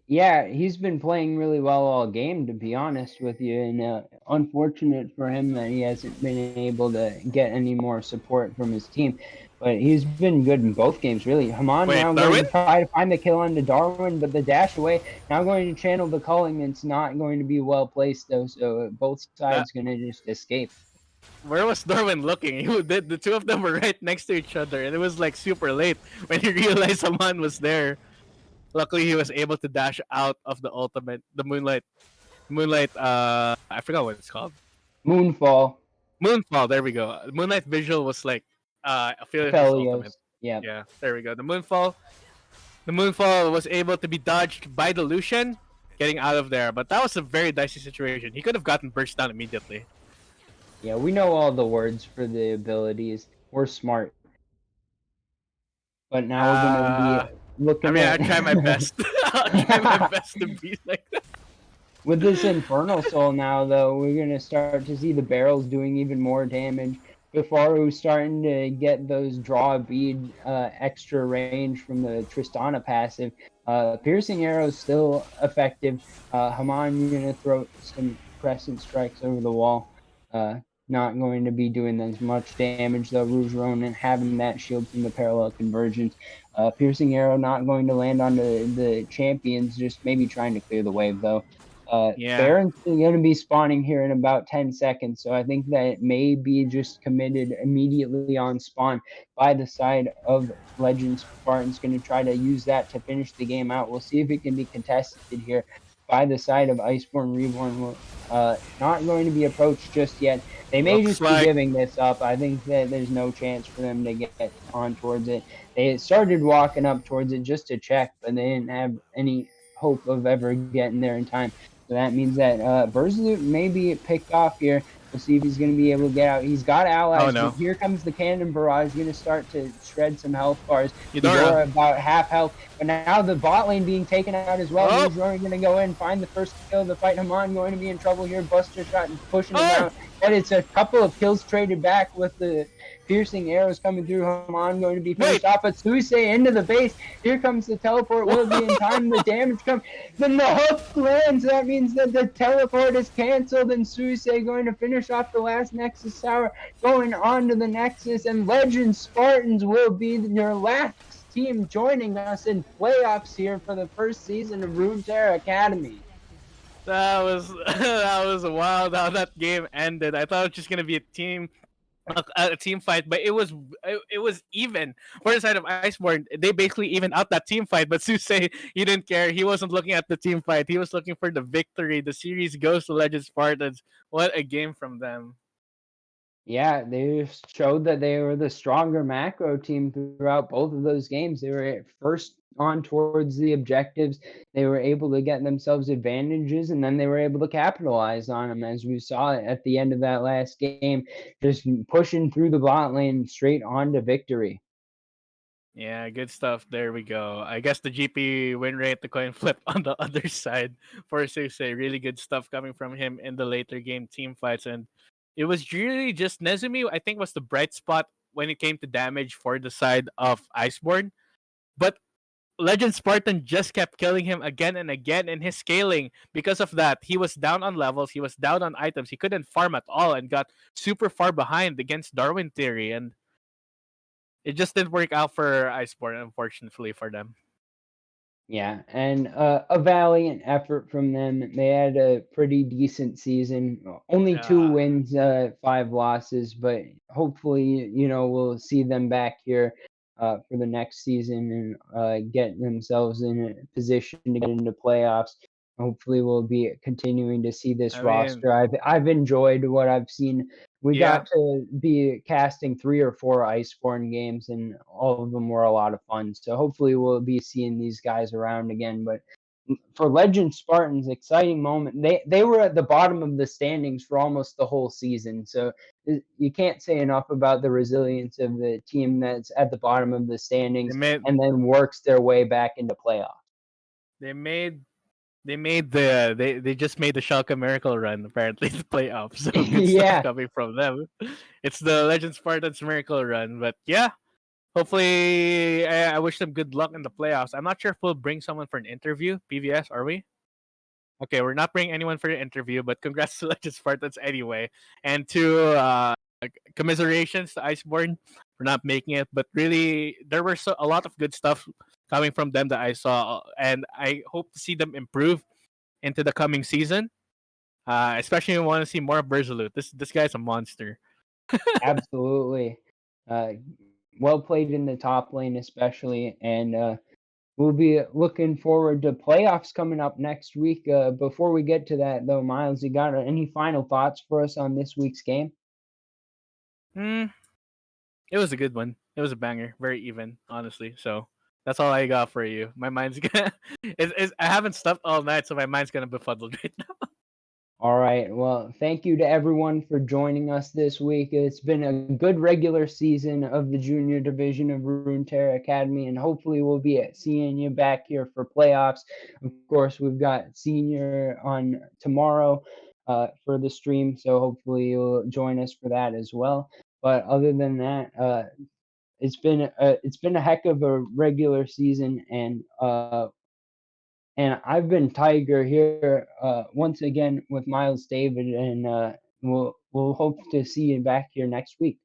yeah, he's been playing really well all game, to be honest with you. And unfortunate for him that he hasn't been able to get any more support from his team. But he's been good in both games, really. Haman Wait, now Darwin? going to try to find the kill onto Darwin, but the dash away now going to channel the culling. It's not going to be well placed, though, so both sides going to just escape. Where was Darwin looking? The two of them were right next to each other, and it was like super late when he realized someone was there. Luckily, he was able to dash out of the ultimate, the moonlight. I forgot what it's called. Moonfall. Moonfall. There we go. Moonlight visual was like Aphelios' ultimate. Felios. Yeah. Yeah, there we go. The Moonfall was able to be dodged by the Lucian, getting out of there. But that was a very dicey situation. He could have gotten burst down immediately. Yeah, we know all the words for the abilities. We're smart. But now we're going to be looking I try my best. I'll try my best to be like that. With this Infernal Soul now, though, we're going to start to see the barrels doing even more damage. Bifaru's starting to get those draw bead extra range from the Tristana passive. Piercing Arrow's still effective. Haman, you're going to throw some Crescent Strikes over the wall. Not going to be doing as much damage, though. Rouge Ronin having that shield from the parallel convergence. Piercing Arrow not going to land on the champions, just maybe trying to clear the wave, though. Yeah. Baron's going to be spawning here in about 10 seconds, so I think that it may be just committed immediately on spawn by the side of Legend Spartans. Going to try to use that to finish the game out. We'll see if it can be contested here by the side of Iceborn. Reborn not going to be approached just yet. They may just be giving this up. I think that there's no chance for them to get on towards it. They started walking up towards it just to check, but they didn't have any hope of ever getting there in time. So that means that Burzlut may be picked off here. We'll see if he's going to be able to get out. He's got allies. Oh, no. But here comes the cannon barrage. Going to start to shred some health bars. Eudora about half health. But now the bot lane being taken out as well. Oh. He's going to go in, find the first kill of the fight. Haman going to be in trouble here. Buster shot and pushing him out. But it's a couple of kills traded back with the piercing arrows coming through. Haman going to be finished off, but Suisse into the base. Here comes the teleport. Will it be in time? The damage comes. Then the hook lands. That means that the teleport is canceled, and Suisse going to finish off the last Nexus tower, going on to the Nexus, and Legend Spartans will be your last team joining us in playoffs here for the first season of Runeterra Academy. That was wild how that game ended. I thought it was just gonna be a team fight, but it was even for the side of Iceborn. They basically even out that team fight, but Suse, he didn't care. He wasn't looking at the team fight. He was looking for the victory. The series goes to Legend Spartans. What a game from them. Yeah, they showed that they were the stronger macro team throughout both of those games. They were at first on towards the objectives. They were able to get themselves advantages, and then they were able to capitalize on them, as we saw at the end of that last game, just pushing through the bot lane straight on to victory. Yeah, good stuff. There we go. I guess the GP win rate, the coin flip on the other side for Suse. Really good stuff coming from him in the later game team fights. And it was really just Nezumi, I think, was the bright spot when it came to damage for the side of Iceborn. But Legend Spartan just kept killing him again and again in his scaling. Because of that, he was down on levels, he was down on items, he couldn't farm at all and got super far behind against Darwin Theory. And it just didn't work out for Iceborn, unfortunately for them. Yeah, and a valiant effort from them. They had a pretty decent season. Only two Yeah. wins, five losses, but hopefully, we'll see them back here for the next season and get themselves in a position to get into playoffs. Hopefully, we'll be continuing to see this I mean, roster. I've enjoyed what I've seen. We yeah, got to be casting 3 or 4 Iceborn games, and all of them were a lot of fun. So hopefully we'll be seeing these guys around again. But for Legend Spartans, exciting moment. They were at the bottom of the standings for almost the whole season. So you can't say enough about the resilience of the team that's at the bottom of the they standings made and then works their way back into playoffs. they made they just made the Schalke miracle run apparently the playoffs. So good stuff Yeah, coming from them. It's the Legend Spartans miracle run, but yeah. Hopefully, I wish them good luck in the playoffs. I'm not sure if we'll bring someone for an interview. PVS, are we? Okay, we're not bringing anyone for the interview, but congrats to Legend Spartans anyway. And to commiserations to Iceborn for not making it. But really, there were a lot of good stuff coming from them that I saw, and I hope to see them improve into the coming season. Especially, want to see more of Berzalut. This guy's a monster. absolutely. Uh, well played in the top lane, especially, and we'll be looking forward to playoffs coming up next week. Before we get to that, though, Miles, you got any final thoughts for us on this week's game? Hmm, it was a good one. It was a banger, very even, honestly. So that's all I got for you. My mind's gonna. I haven't slept all night, so my mind's gonna befuddled right now. All right. Well, thank you to everyone for joining us this week. It's been a good regular season of the junior division of Runeterra Academy, and hopefully we'll be seeing you back here for playoffs. Of course, we've got senior on tomorrow for the stream, so hopefully you'll join us for that as well. But other than that, it's been a heck of a regular season, and I've been Tiger here once again with Miles David, and we'll hope to see you back here next week.